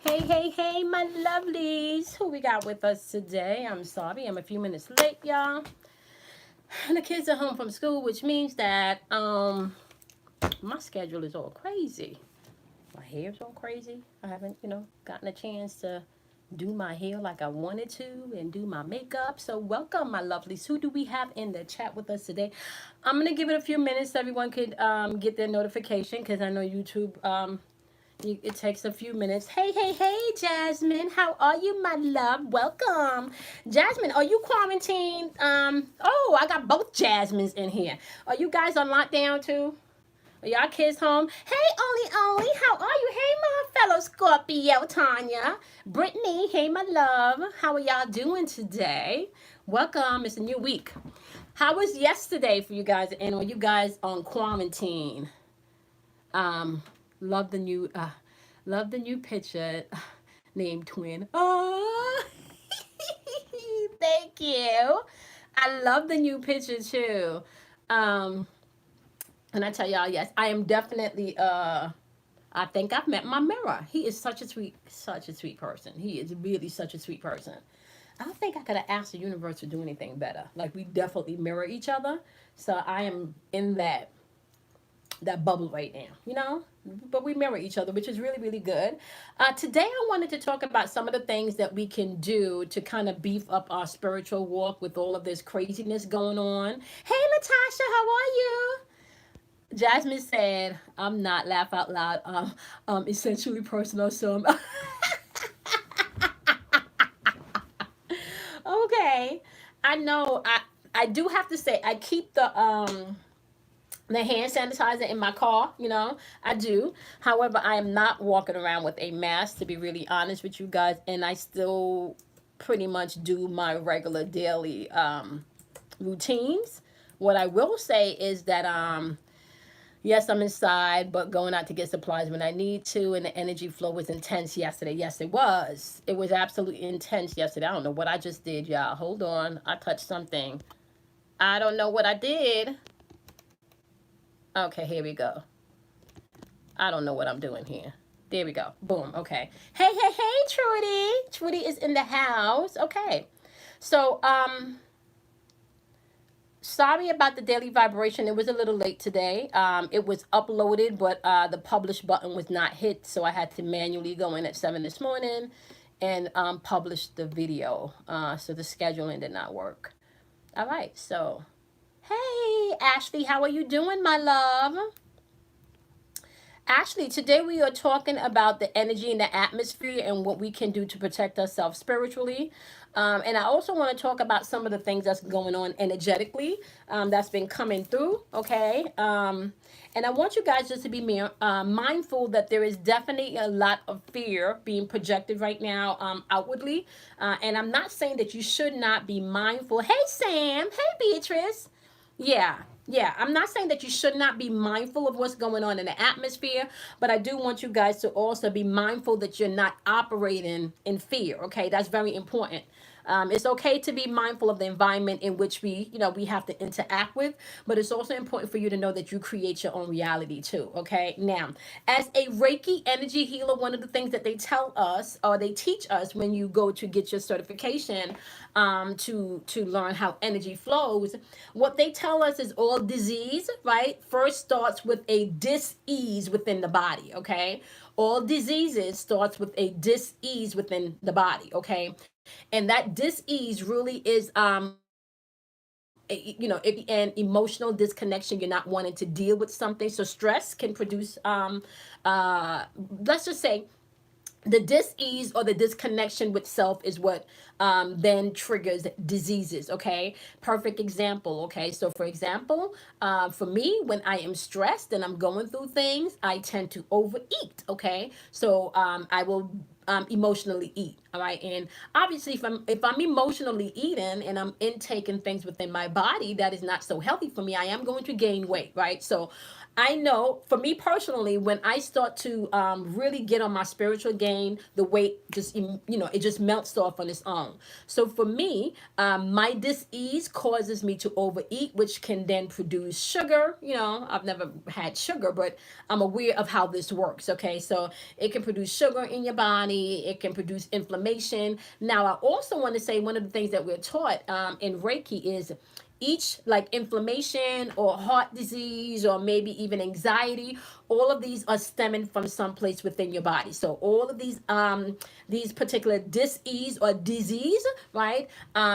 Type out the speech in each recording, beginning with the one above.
Hey, hey, hey, my lovelies. Who we got with us today? I'm sorry, I'm a few minutes late, y'all. And the kids are home from school, which means that my schedule is all crazy. My hair's all crazy. I haven't, gotten a chance to do my hair like I wanted to and do my makeup. So welcome, my lovelies. Who do we have in the chat with us today? I'm gonna give it a few minutes so everyone could get their notification because I know YouTube it takes a few minutes. Hey, hey, hey, Jasmine. How are you, my love? Welcome. Jasmine, are you quarantined? Oh, I got both Jasmines in here. Are you guys on lockdown too? Are y'all kids home? Hey, Oli, how are you? Hey, my fellow Scorpio, Tanya. Brittany, hey, my love. How are y'all doing today? Welcome. It's a new week. How was yesterday for you guys? And are you guys on quarantine? Um, love the new love the new picture named Twin. Oh, thank you. I love the new picture too. Um, and I tell y'all, yes, I am definitely I think I've met my mirror. He is such a sweet person. He is really such a sweet person. I don't think I could have asked the universe to do anything better. Like we definitely mirror each other. So I am in that bubble right now, but we mirror each other, which is really, really good. Today, I wanted to talk about some of the things that we can do to kind of beef up our spiritual walk with all of this craziness going on. Hey, Natasha, how are you? Jasmine said, "I'm not laugh out loud. Essentially personal, so I'm okay." I know. I do have to say, I keep the hand sanitizer in my car, I do. However, I am not walking around with a mask, to be really honest with you guys, and I still pretty much do my regular daily routines. What I will say is that yes, I'm inside, but going out to get supplies when I need to, and the energy flow was intense yesterday. Yes, it was. It was absolutely intense yesterday. I don't know what I just did, y'all. Hold on. I touched something. I don't know what I did. Okay, here we go. I don't know what I'm doing here. There we go. Boom. Okay. Hey, hey, hey, Trudy. Trudy is in the house. Okay. So, sorry about the daily vibration. It was a little late today. It was uploaded, but the publish button was not hit, so I had to manually go in at 7 this morning and publish the video. So the scheduling did not work. All right. So, hey, Ashley, how are you doing, my love? Actually, today we are talking about the energy in the atmosphere and what we can do to protect ourselves spiritually. And I also want to talk about some of the things that's going on energetically that's been coming through. Okay. And I want you guys just to be mindful that there is definitely a lot of fear being projected right now outwardly. And I'm not saying that you should not be mindful. Hey, Sam. Hey, Beatrice. Yeah, yeah. I'm not saying that you should not be mindful of what's going on in the atmosphere, but I do want you guys to also be mindful that you're not operating in fear. Okay, that's very important. It's okay to be mindful of the environment in which we have to interact with, but it's also important for you to know that you create your own reality too. Okay, now, as a Reiki energy healer, one of the things that they tell us or they teach us when you go to get your certification to learn how energy flows, what they tell us is all disease, right, first starts with a dis-ease within the body. Okay, all diseases starts with a dis-ease within the body. Okay, and that dis-ease really is it an emotional disconnection. You're not wanting to deal with something, so stress can produce uh let's just say the dis-ease or the disconnection with self is what then triggers diseases. Okay, perfect example. Okay, so for example, for me, when I am stressed and I'm going through things, I tend to overeat. Okay, so I will emotionally eat. All right, and obviously if I'm emotionally eating and I'm intaking things within my body that is not so healthy for me, I am going to gain weight. Right, so I know for me personally, when I start to really get on my spiritual game, the weight just, it just melts off on its own. So for me, my dis-ease causes me to overeat, which can then produce sugar. I've never had sugar, but I'm aware of how this works. Okay, so it can produce sugar in your body, it can produce inflammation. Now, I also want to say one of the things that we're taught in Reiki is each, like inflammation or heart disease or maybe even anxiety, all of these are stemming from someplace within your body. So all of these particular dis-ease or disease, right,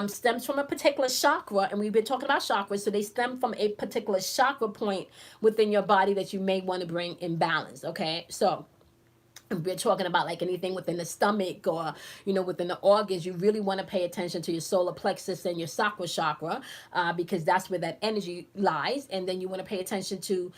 stems from a particular chakra. And we've been talking about chakras, so they stem from a particular chakra point within your body that you may want to bring in balance. Okay, so we're talking about like anything within the stomach or within the organs, you really want to pay attention to your solar plexus and your sacral chakra, because that's where that energy lies. And then you want to pay attention to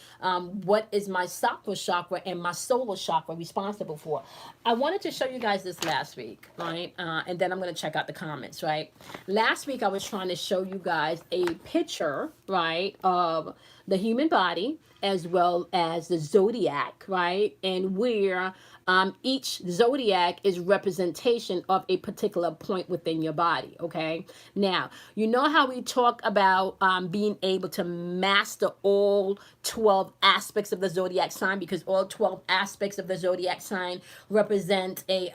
what is my sacral chakra and my solar chakra responsible for. I wanted to show you guys this last week, right? And then I'm going to check out the comments. Right, last week I was trying to show you guys a picture, right, of the human body as well as the zodiac, right, and where each zodiac is representation of a particular point within your body. Okay, now you know how we talk about being able to master all 12 aspects of the zodiac sign, because all 12 aspects of the zodiac sign represent a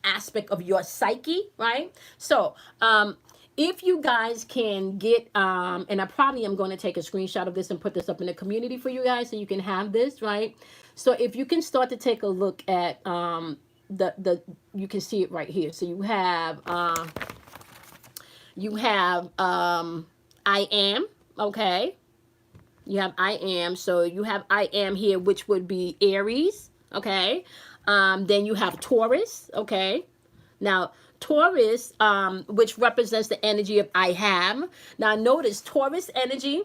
aspect of your psyche, right? So if you guys can get and I probably am going to take a screenshot of this and put this up in the community for you guys so you can have this, right? So if you can start to take a look at the you can see it right here. So you have I am, okay? You have I am. So you have I am here, which would be Aries, okay? Then you have Taurus, okay? Now, Taurus, which represents the energy of I have. Now, notice Taurus energy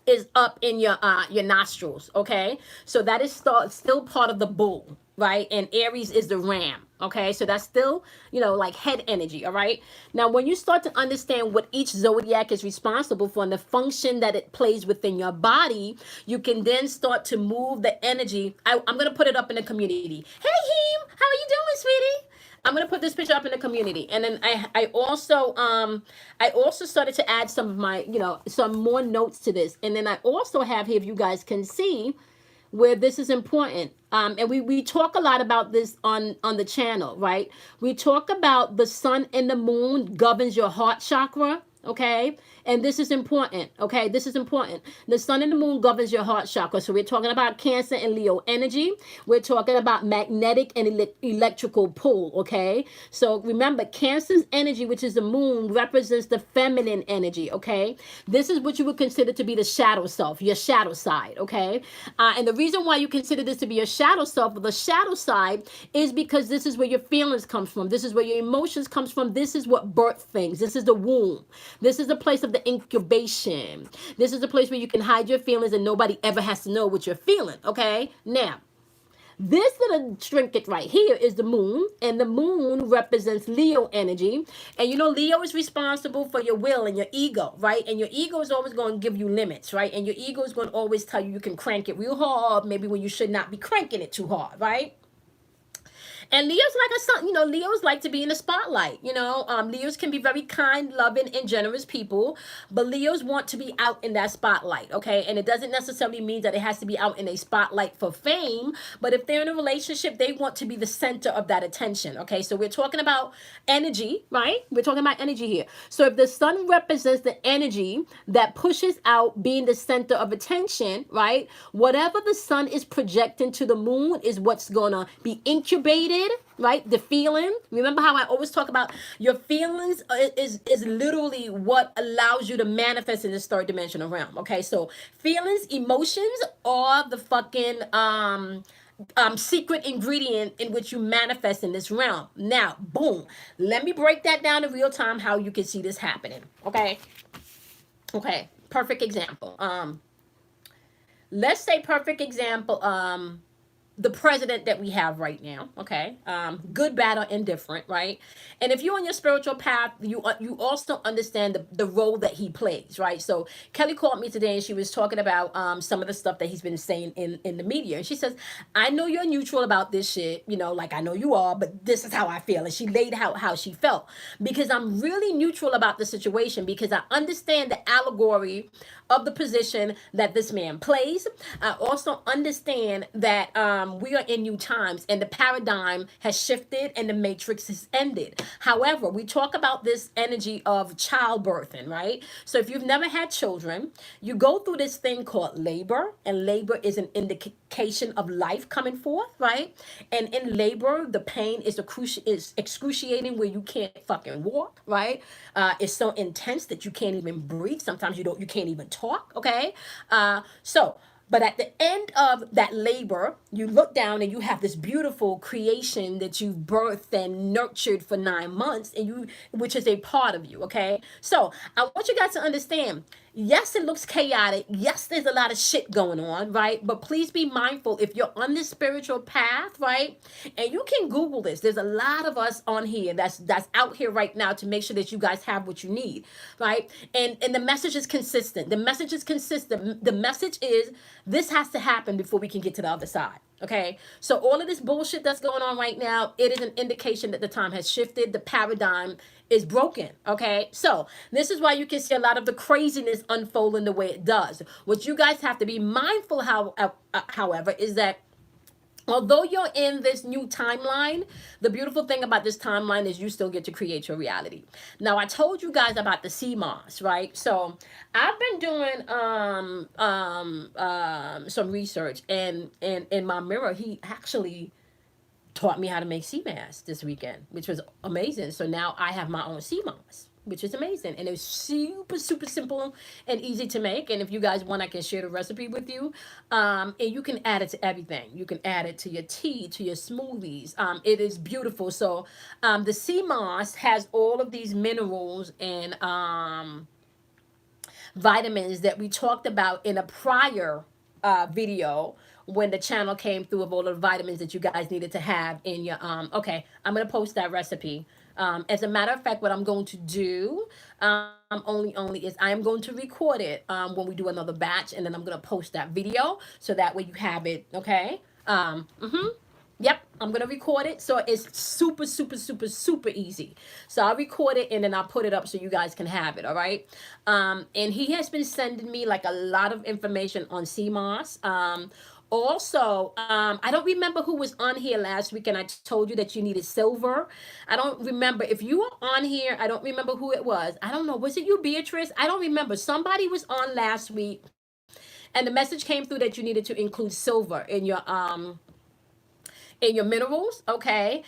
is up in your nostrils, okay? So that is still part of the bull, right? And Aries is the ram, okay? So that's still, like head energy, all right? Now, when you start to understand what each zodiac is responsible for and the function that it plays within your body, you can then start to move the energy. I'm going to put it up in the community. Hey, Heem, how are you doing, sweetie? I'm gonna put this picture up in the community, and then I also started to add some of my some more notes to this, and then I also have here, if you guys can see, where this is important. And we talk a lot about this on the channel, right? We talk about the sun and the moon governs your heart chakra, okay? And this is important, okay? This is important. The sun and the moon governs your heart chakra. So we're talking about Cancer and Leo energy. We're talking about magnetic and electrical pull, okay? So remember, Cancer's energy, which is the moon, represents the feminine energy, okay? This is what you would consider to be the shadow self, your shadow side, okay? And the reason why you consider this to be your shadow self, or the shadow side, is because this is where your feelings comes from. This is where your emotions comes from. This is what birth things. This is the womb. This is the place of the incubation. This is the place where you can hide your feelings and nobody ever has to know what you're feeling, okay? Now, this little trinket right here is the moon, and the moon represents Leo energy. And Leo is responsible for your will and your ego, right? And your ego is always going to give you limits, right? And your ego is going to always tell you you can crank it real hard, maybe when you should not be cranking it too hard, right? And Leos like to be in the spotlight. Leos can be very kind, loving, and generous people, but Leos want to be out in that spotlight, okay? And it doesn't necessarily mean that it has to be out in a spotlight for fame, but if they're in a relationship, they want to be the center of that attention, okay? So we're talking about energy, right? We're talking about energy here. So if the sun represents the energy that pushes out being the center of attention, right? Whatever the sun is projecting to the moon is what's going to be incubated, right? The feeling. Remember how I always talk about your feelings is literally what allows you to manifest in this third dimensional realm. Okay, so feelings, emotions are the fucking secret ingredient in which you manifest in this realm. Now, boom. Let me break that down in real time how you can see this happening. Okay. Perfect example. Let's say perfect example. the president that we have right now, okay, good, bad, or indifferent, right? And if you're on your spiritual path, you also understand the role that he plays, right? So Kelly called me today and she was talking about some of the stuff that he's been saying in the media, and she says, I know you're neutral about this shit, you know, like I know you are, but this is how I feel. And she laid out how she felt, because I'm really neutral about the situation, because I understand the allegory of the position that this man plays. I also understand that we are in new times and the paradigm has shifted and the matrix has ended. However, we talk about this energy of childbirthing, right? So if you've never had children, you go through this thing called labor, and labor is an indication of life coming forth, right? And in labor, the pain is excruciating, where you can't fucking walk, right? It's so intense that you can't even breathe. Sometimes you can't even talk, okay? But at the end of that labor, you look down and you have this beautiful creation that you've birthed and nurtured for 9 months, which is a part of you. Okay. So I want you guys to understand, yes, it looks chaotic. Yes, there's a lot of shit going on, right? But please be mindful, if you're on this spiritual path, right? And you can Google this. There's a lot of us on here that's out here right now to make sure that you guys have what you need, right? And the message is consistent. The message is consistent. The message is, this has to happen before we can get to the other side. Okay, so all of this bullshit that's going on right now, it is an indication that the time has shifted. The paradigm is broken. Okay, so this is why you can see a lot of the craziness unfolding the way it does. What you guys have to be mindful, however, is that although you're in this new timeline, the beautiful thing about this timeline is you still get to create your reality. Now, I told you guys about the CMOS, right? So I've been doing some research, and in my mirror, he actually taught me how to make CMAS this weekend, which was amazing. So now I have my own CMOS, which is amazing. And it's super, super simple and easy to make. And if you guys want, I can share the recipe with you. And you can add it to everything. You can add it to your tea, to your smoothies. It is beautiful. So the CMOS has all of these minerals and vitamins that we talked about in a prior video, when the channel came through, of all the vitamins that you guys needed to have in your okay, I'm gonna post that recipe. As a matter of fact, what I'm going to do only is I am going to record it when we do another batch, and then I'm gonna post that video so that way you have it. Okay. Yep, I'm gonna record it, so it's super, super, super, super easy. So I'll record it and then I'll put it up so you guys can have it. All right. And he has been sending me like a lot of information on CMOS. Also, I don't remember who was on here last week and I told you that you needed silver. I don't remember if you were on here. I don't remember who it was. I don't know. Was it you, Beatrice? I don't remember. Somebody was on last week and the message came through that you needed to include silver in your minerals. Okay.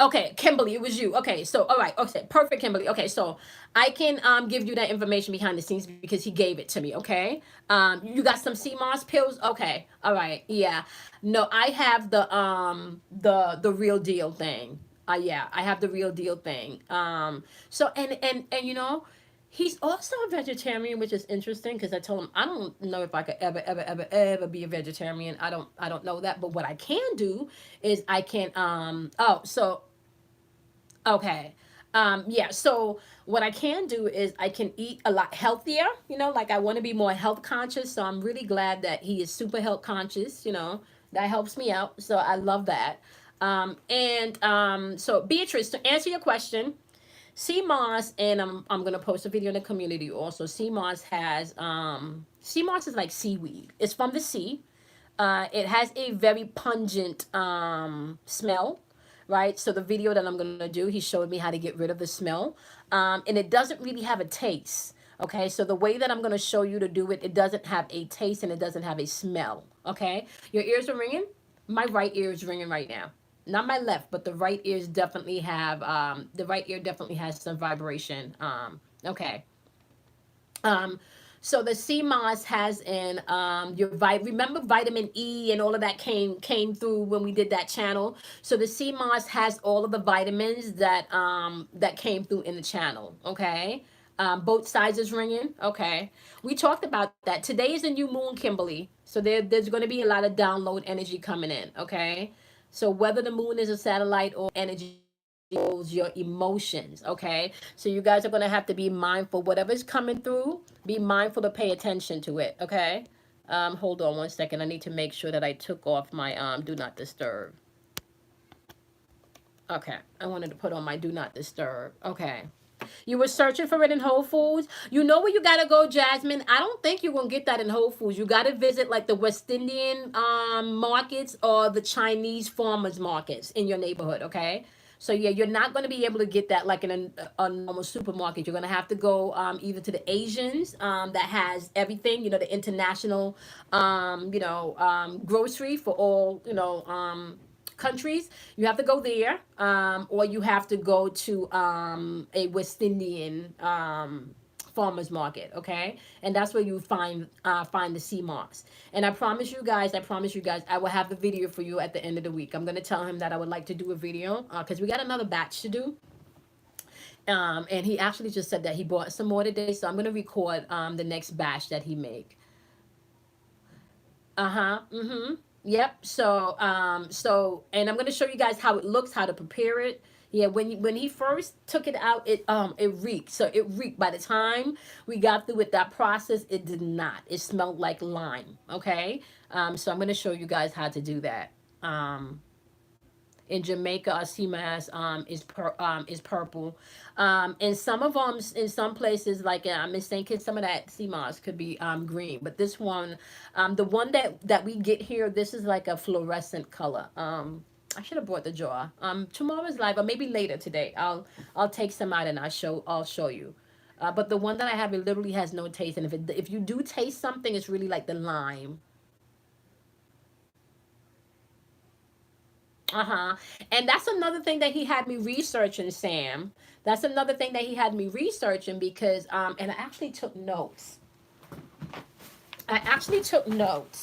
Okay, Kimberly, it was you. Okay, so all right, okay, perfect, Kimberly. Okay, so I can give you that information behind the scenes because he gave it to me. Okay, you got some CMOS pills. Okay, all right, yeah. No, I have the real deal thing. Yeah, I have the real deal thing. So and you know, he's also a vegetarian, which is interesting because I told him I don't know if I could ever be a vegetarian. I don't know that, but what I can do is I can okay. Yeah, so what I can do is I can eat a lot healthier, you know, like I want to be more health conscious. So I'm really glad that he is super health conscious, you know, that helps me out. So I love that. So Beatrice, to answer your question, CMOS, and I'm gonna post a video in the community also. CMOS is like seaweed. It's from the sea. It has a very pungent smell, right? So the video that I'm gonna do, he showed me how to get rid of the smell, and it doesn't really have a taste. Okay, so the way that I'm gonna show you to do it, it doesn't have a taste and it doesn't have a smell. Okay, your ears are ringing. My right ear is ringing right now, not my left, but the right ears definitely have the right ear definitely has some vibration. Okay. So the CMOS has in remember vitamin E and all of that came through when we did that channel. So the CMOS has all of the vitamins that came through in the channel. Okay. Both sides is ringing. Okay. We talked about that. Today is a new moon, Kimberly. So there's going to be a lot of download energy coming in, okay? So whether the moon is a satellite or energy, your emotions, okay? So you guys are going to have to be mindful. Whatever's coming through, be mindful to pay attention to it, okay? Hold on one second. I need to make sure that I took off my do not disturb. Okay, I wanted to put on my do not disturb. Okay. You were searching for it in Whole Foods. You know where you gotta go, Jasmine. I don't think you're gonna get that in Whole Foods. You gotta visit like the West Indian markets or the Chinese farmers markets in your neighborhood. Okay. So yeah, you're not gonna be able to get that like in a normal supermarket. You're gonna have to go either to the Asians that has everything. You know, the international grocery for all countries. You have to go there, or you have to go to a West Indian farmers market, okay? And that's where you find the sea moss. And I promise you guys, I will have the video for you at the end of the week. I'm gonna tell him that I would like to do a video because we got another batch to do. And he actually just said that he bought some more today, so I'm gonna record the next batch that he make. Uh-huh. Mm-hmm. Yep. And I'm gonna show you guys how it looks, how to prepare it. Yeah, when he first took it out, it reeked. So it reeked. By the time we got through with that process, it did not. It smelled like lime. Okay. So I'm gonna show you guys how to do that. In Jamaica, a sea moss is purple. In some of them, in some places like in St. Kitts, some of that sea moss could be green. But this one, the one that we get here, this is like a fluorescent color. I should have brought the jar. Tomorrow's live, or maybe later today. I'll take some out and I'll show you. But the one that I have, it literally has no taste. And if you do taste something, it's really like the lime. Uh-huh. And that's another thing that he had me researching, Sam. That's another thing that he had me researching because and I actually took notes.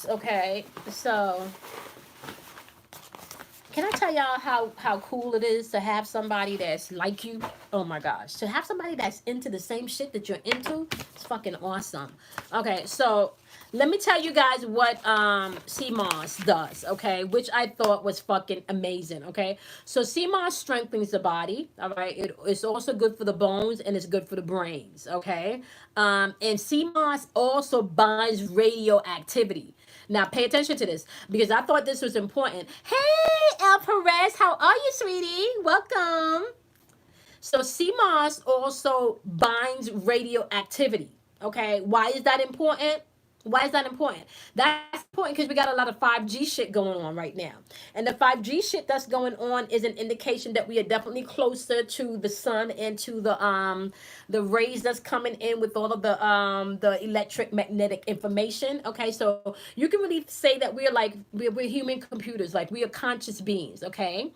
Okay? So, can I tell y'all how cool it is to have somebody that's like you? Oh my gosh. To have somebody that's into the same shit that you're into, it's fucking awesome. Okay, so let me tell you guys what sea moss does, okay? Which I thought was fucking amazing, okay? So sea moss strengthens the body, all right? It's also good for the bones and it's good for the brains, okay? And sea moss also binds radioactivity. Now pay attention to this because I thought this was important. Hey, El Perez, how are you, sweetie? Welcome. So sea moss also binds radioactivity. Okay, why is that important? Why is that important? That's important because we got a lot of 5G shit going on right now. And the 5G shit that's going on is an indication that we are definitely closer to the sun and to the rays that's coming in with all of the electric magnetic information. Okay, so you can really say that we're human computers, like we are conscious beings, okay?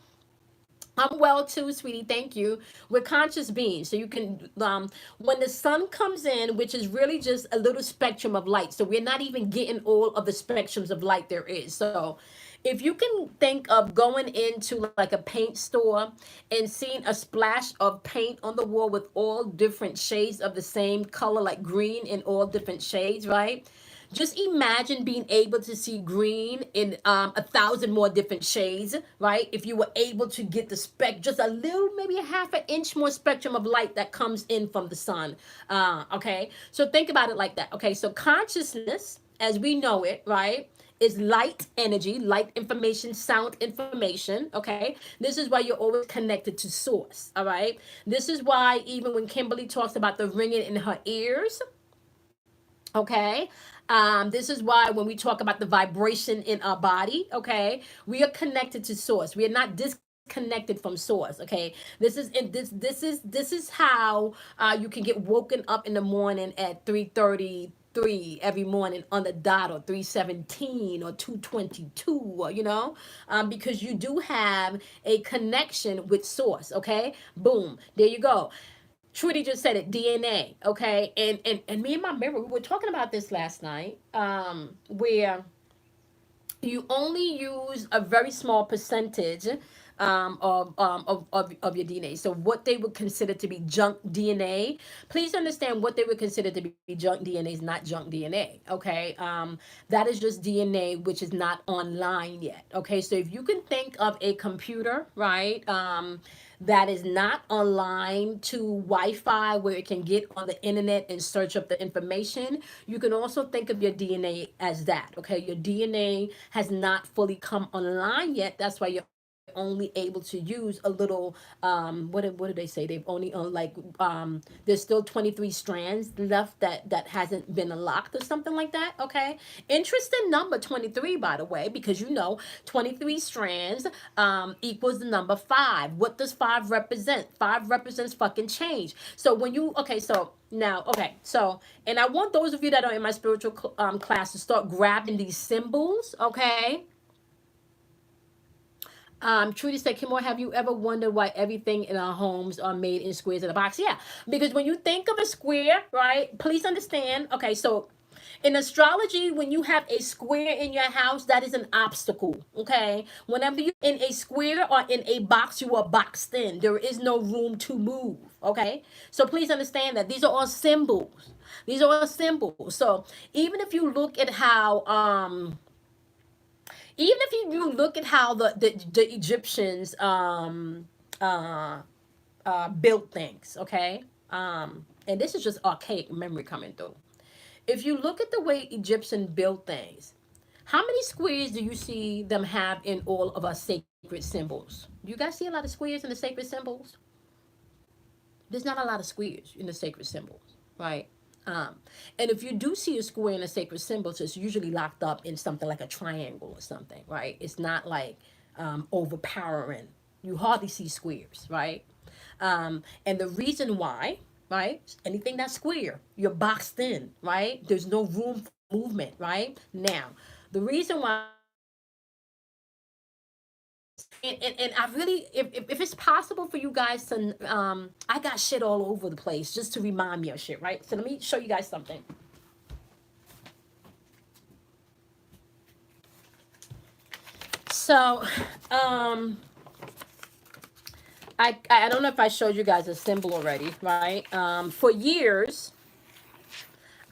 I'm well too, sweetie. Thank you. We're conscious beings. So you can, when the sun comes in, which is really just a little spectrum of light. So we're not even getting all of the spectrums of light there is. So if you can think of going into like a paint store and seeing a splash of paint on the wall with all different shades of the same color, like green in all different shades, right? Just imagine being able to see green in 1,000 more different shades, right? If you were able to get the just a little, maybe a half an inch more spectrum of light that comes in from the sun. Okay, so think about it like that. Okay, so consciousness, as we know it, right, is light energy, light information, sound information. Okay, this is why you're always connected to source. All right, this is why even when Kimberly talks about the ringing in her ears, okay, this is why when we talk about the vibration in our body, okay, we are connected to source. We are not disconnected from source. Okay, this is how you can get woken up in the morning at 3:33 every morning on the dot, or 3:17 or 2:22, or because you do have a connection with source. Okay, boom, there you go. Trudy just said it, DNA, okay? And me and my mirror, we were talking about this last night, where you only use a very small percentage of your DNA. So what they would consider to be junk DNA, please understand what they would consider to be junk DNA is not junk DNA. Okay, that is just DNA which is not online yet. Okay, so if you can think of a computer, right? That is not online to Wi-Fi where it can get on the internet and search up the information. You can also think of your DNA as that. Okay, your DNA has not fully come online yet. That's why you're only able to use a little what did they say, they've only like there's still 23 strands left that hasn't been unlocked or something like that. Okay, interesting number 23, by the way, because 23 strands equals the number 5. What does 5 represent? 5 represents fucking change. So when you and I want those of you that are in my spiritual class to start grabbing these symbols. Okay, Trudy said, Kimor, have you ever wondered why everything in our homes are made in squares in a box? Yeah, because when you think of a square, right, please understand, okay, so in astrology, when you have a square in your house, that is an obstacle, okay? Whenever you're in a square or in a box, you are boxed in. There is no room to move, okay? So please understand that these are all symbols. These are all symbols. So even if you look at how, even if you look at how the Egyptians uh, built things, okay? And this is just archaic memory coming through. If you look at the way Egyptian built things, how many squares do you see them have in all of our sacred symbols? Do you guys see a lot of squares in the sacred symbols? There's not a lot of squares in the sacred symbols, right? Um, and if you do see a square in a sacred symbol, it's usually locked up in something like a triangle or something, right? It's not like overpowering. You hardly see squares, right? And the reason why, right? Anything that's square, you're boxed in, right? There's no room for movement, right? Now, the reason why, and I really, if it's possible for you guys to, I got shit all over the place just to remind me of shit, right? So let me show you guys something. So, I don't know if I showed you guys a symbol already, right? For years,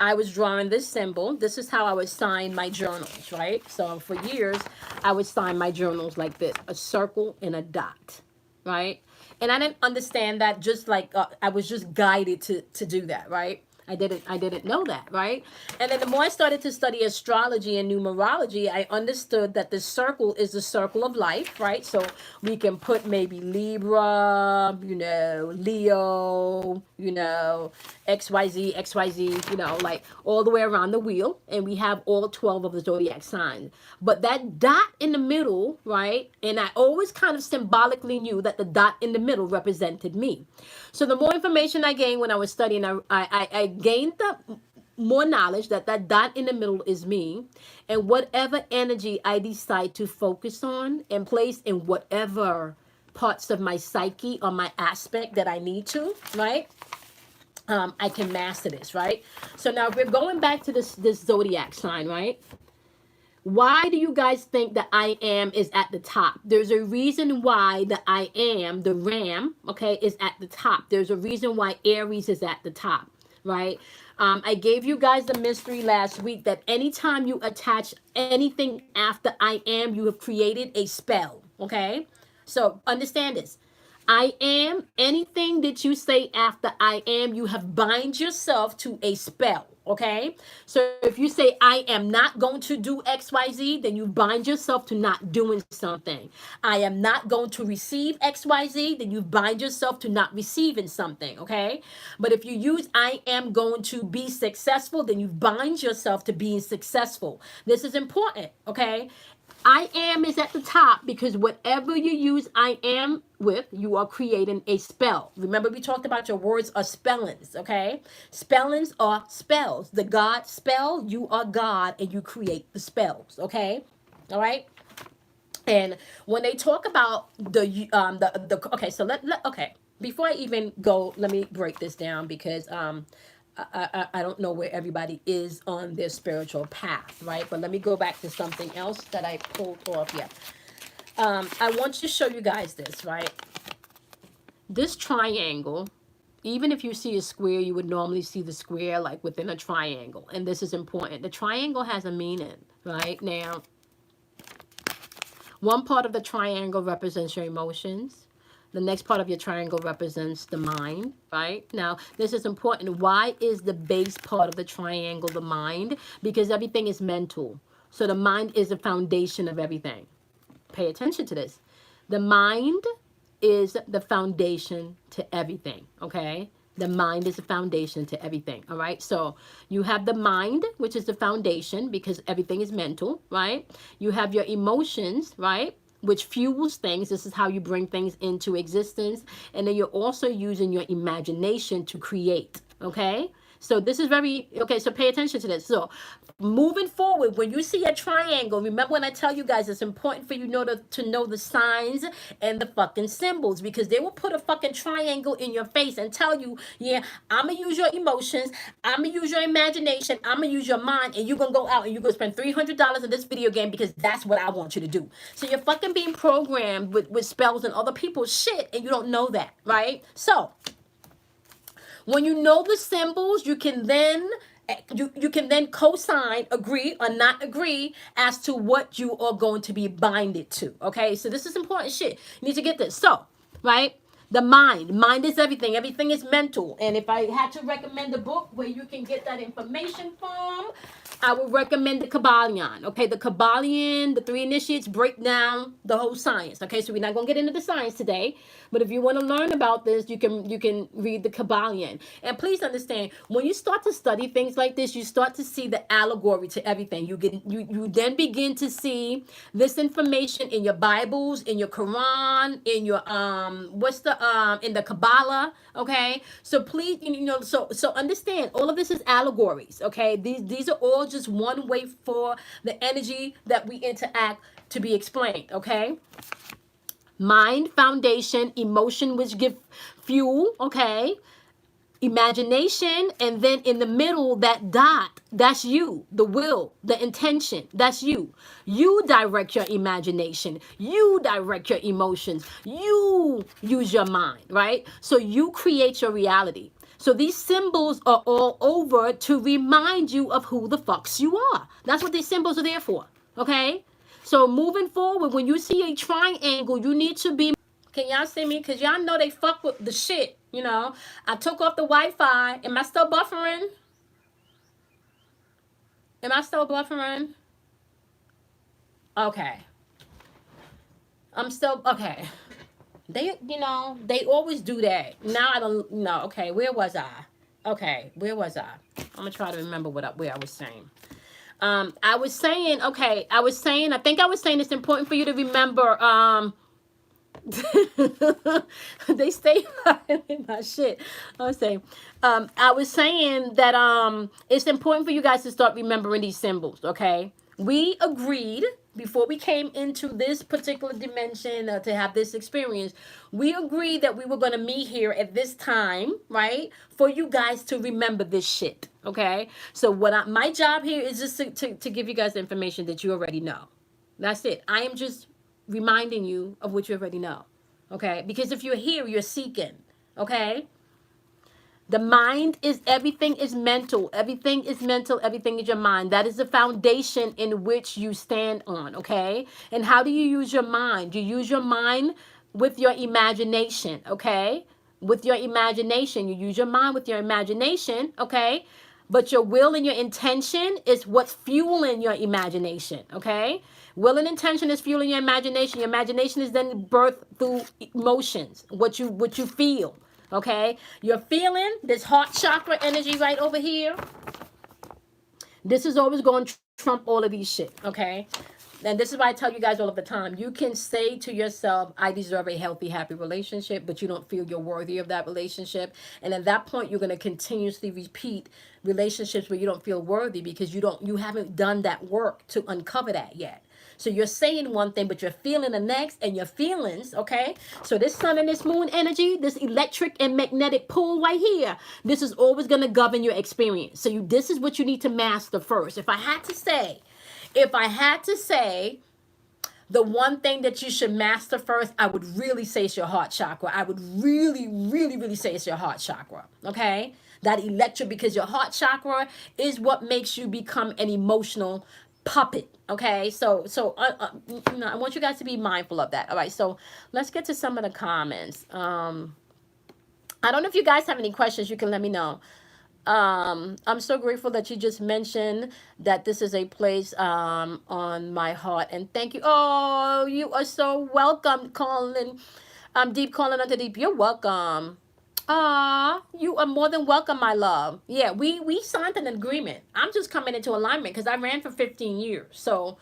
I was drawing this symbol. This is how I would sign my journals, right? So for years, I would sign my journals like this, a circle and a dot, right? And I didn't understand that, just like I was just guided to do that, right? I didn't know that, right? And then the more I started to study astrology and numerology, I understood that the circle is the circle of life, right? So we can put maybe Libra, Leo, XYZ, XYZ, like all the way around the wheel, and we have all 12 of the zodiac signs. But that dot in the middle, right? And I always kind of symbolically knew that the dot in the middle represented me. So the more information I gained when I was studying, I gained the more knowledge that that dot in the middle is me, and whatever energy I decide to focus on and place in whatever parts of my psyche or my aspect that I need to, right? I can master this, right? So now if we're going back to this zodiac sign, right? Why do you guys think that I am is at the top? There's a reason why the I am, the Ram, okay, is at the top. There's a reason why Aries is at the top, right? I gave you guys the mystery last week that anytime you attach anything after I am, you have created a spell, okay? So understand this. I am, anything that you say after I am, you have bind yourself to a spell. Okay. So if you say I am not going to do XYZ, then you bind yourself to not doing something. I am not going to receive XYZ, then you bind yourself to not receiving something. Okay. But if you use I am going to be successful, then you bind yourself to being successful. This is important. Okay. I am is at the top because whatever you use I am with, you are creating a spell. Remember, we talked about your words are spellings, okay? Spellings are spells. The God spell, you are God and you create the spells, okay? All right? And when they talk about the okay, so okay, before I even go, let me break this down because I don't know where everybody is on their spiritual path, right? But let me go back to something else that I pulled off. Yeah. I want to show you guys this, right? This triangle, even if you see a square, you would normally see the square like within a triangle. And this is important. The triangle has a meaning, right? Now, one part of the triangle represents your emotions. The next part of your triangle represents the mind, right? Now, this is important. Why is the base part of the triangle the mind? Because everything is mental. So the mind is the foundation of everything. Pay attention to this. The mind is the foundation to everything, okay? The mind is the foundation to everything, all right? So you have the mind, which is the foundation because everything is mental, right? You have your emotions, right? Which fuels things. This is how you bring things into existence. And then you're also using your imagination to create, okay? So this is very, okay, so pay attention to this. So moving forward, when you see a triangle, remember when I tell you guys it's important for you to know the signs and the fucking symbols, because they will put a fucking triangle in your face and tell you, yeah, I'm going to use your emotions, I'm going to use your imagination, I'm going to use your mind, and you're going to go out and you're going to spend $300 in this video game because that's what I want you to do. So you're fucking being programmed with spells and other people's shit, and you don't know that, right? So when you know the symbols, you can then co-sign, agree or not agree as to what you are going to be binded to. Okay, so this is important shit. You need to get this. So, right, the mind is everything. Everything is mental. And if I had to recommend a book where you can get that information from, I would recommend the Kabbalion. Okay, the Kabbalion, the three initiates break down the whole science. Okay, so we're not gonna get into the science today, but if you want to learn about this, you can read the Kabbalion. And please understand, when you start to study things like this, you start to see the allegory to everything. You then begin to see this information in your Bibles, in your Quran, in your in the Kabbalah. Okay, so please, so understand, all of this is allegories. Okay, these are all just one way for the energy that we interact to be explained. Okay, mind, foundation, emotion, which give fuel. Okay, imagination, and then in the middle, that dot, that's you, the will, the intention, that's you. You direct your imagination, you direct your emotions, you use your mind, right? So you create your reality. So these symbols are all over to remind you of who the fucks you are. That's what these symbols are there for, okay? So moving forward, when you see a triangle, you need to be, can y'all see me? Because y'all know they fuck with the shit. I took off the Wi-Fi. Am I still buffering? Am I still buffering? Okay. I'm still, okay. They always do that. Now I don't know. Okay, where was I? Okay, where was I? I'm going to try to remember where I was saying. I was saying it's important for you to remember, they stay in my shit. I was saying that it's important for you guys to start remembering these symbols. Okay, we agreed before we came into this particular dimension to have this experience. We agreed that we were going to meet here at this time, right, for you guys to remember this shit. Okay, so my job here is just to give you guys the information that you already know. That's it. I am just reminding you of what you already know, okay? Because if you're here, you're seeking, okay? The mind is, everything is mental. Everything is mental. Everything is your mind. That is the foundation in which you stand on, okay? And how do you use your mind? You use your mind with your imagination, okay? With your imagination. You use your mind with your imagination, okay? But your will and your intention is what's fueling your imagination, okay? Will and intention is fueling your imagination. Your imagination is then birthed through emotions, what you feel, okay? You're feeling this heart chakra energy right over here. This is always going to trump all of these shit, okay? And this is why I tell you guys all of the time. You can say to yourself, I deserve a healthy, happy relationship, but you don't feel you're worthy of that relationship. And at that point, you're going to continuously repeat relationships where you don't feel worthy because you haven't done that work to uncover that yet. So you're saying one thing, but you're feeling the next, and your feelings, okay? So this sun and this moon energy, this electric and magnetic pull right here, this is always going to govern your experience. So this is what you need to master first. If I had to say, The one thing that you should master first, I would really say it's your heart chakra. I would really, really, really say it's your heart chakra. Okay? That electric, because your heart chakra is what makes you become an emotional puppet. Okay, I want you guys to be mindful of that. All right, so let's get to some of the comments. I don't know if you guys have any questions. You can let me know. I'm so grateful that you just mentioned that this is a place on my heart, and thank you. Oh, you are so welcome, calling. Deep calling unto deep. You're welcome. Ah, you are more than welcome, my love. Yeah, we signed an agreement. I'm just coming into alignment because I ran for 15 years. So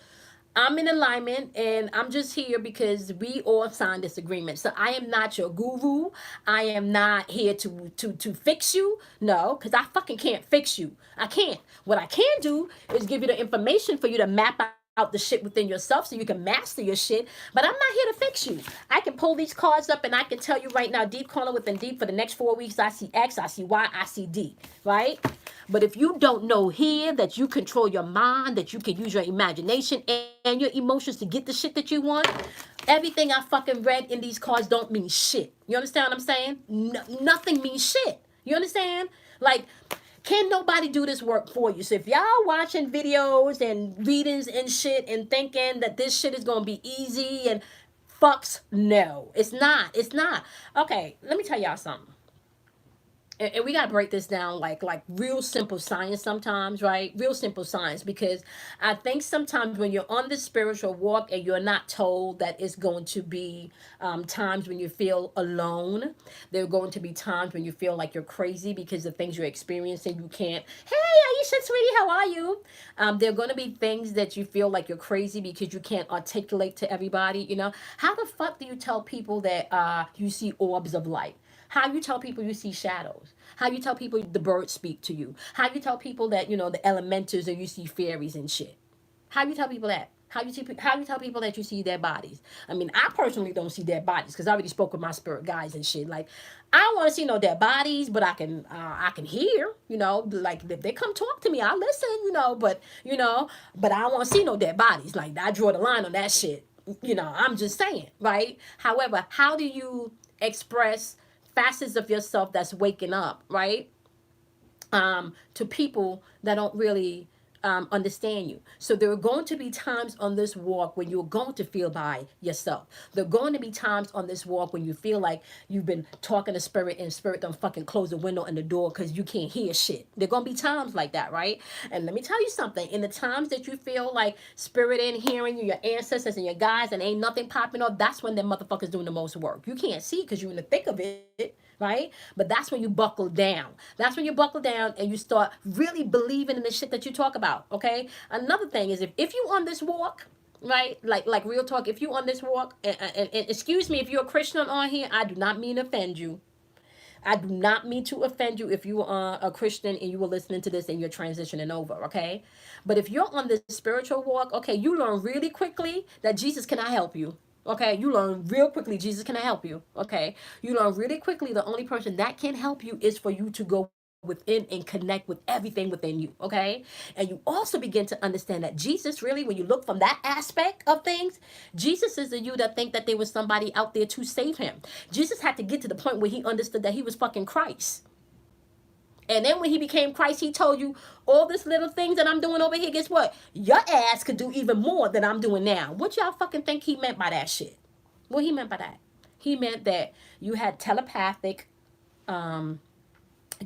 I'm in alignment and I'm just here because we all signed this agreement. So I am not your guru. I am not here to fix you. No, because I fucking can't fix you. I can't. What I can do is give you the information for you to map out the shit within yourself so you can master your shit. But I'm not here to fix you. I can pull these cards up and I can tell you right now, deep calling within deep, for the next 4 weeks, I see X, I see Y, I see D, right? But if you don't know here that you control your mind, that you can use your imagination and your emotions to get the shit that you want, everything I fucking read in these cards don't mean shit. You understand what I'm saying? Nothing means shit. You understand? Like, can nobody do this work for you? So if y'all watching videos and readings and shit and thinking that this shit is going to be easy and fucks, no, it's not. It's not. Okay, let me tell y'all something. And we gotta break this down like real simple science sometimes, right? Real simple science, because I think sometimes when you're on this spiritual walk and you're not told that it's going to be times when you feel alone. There are going to be times when you feel like you're crazy because the things you're experiencing, you can't. Hey, Aisha, sweetie, how are you? There are going to be things that you feel like you're crazy because you can't articulate to everybody. You know, how the fuck do you tell people that you see orbs of light? How you tell people you see shadows? How you tell people the birds speak to you? How you tell people that the elementals and you see fairies and shit? How you tell people that? How you tell people that you see dead bodies? I mean, I personally don't see dead bodies because I already spoke with my spirit guides and shit. Like, I don't want to see no dead bodies, but I can hear. Like if they come talk to me, I listen. But I don't want to see no dead bodies. Like, I draw the line on that shit. I'm just saying, right? However, how do you express facets of yourself that's waking up, right? To people that don't really understand you. So there are going to be times on this walk when you're going to feel by yourself. There are going to be times on this walk when you feel like you've been talking to spirit and spirit don't fucking close the window and the door because you can't hear shit. There are going to be times like that, right? And let me tell you something. In the times that you feel like spirit ain't hearing you, your ancestors and your guides, and ain't nothing popping up, that's when them motherfuckers doing the most work. You can't see because you're in the thick of it, right? But that's when you buckle down. That's when you buckle down and you start really believing in the shit that you talk about, okay? Another thing is if you on this walk, right? Like real talk, if you on this walk, and excuse me if you're a Christian on here, I do not mean to offend you. I do not mean to offend you if you are a Christian and you were listening to this and you're transitioning over, okay? But if you're on this spiritual walk, okay, you learn really quickly that Jesus cannot help you. Okay, you learn real quickly, Jesus can help you. Okay, you learn really quickly the only person that can help you is for you to go within and connect with everything within you. Okay, and you also begin to understand that Jesus really, when you look from that aspect of things, Jesus is the you that think that there was somebody out there to save him. Jesus had to get to the point where he understood that he was fucking Christ. And then when he became Christ, he told you all this little things that I'm doing over here. Guess what? Your ass could do even more than I'm doing now. What y'all fucking think he meant by that shit? What he meant by that? He meant that you had telepathic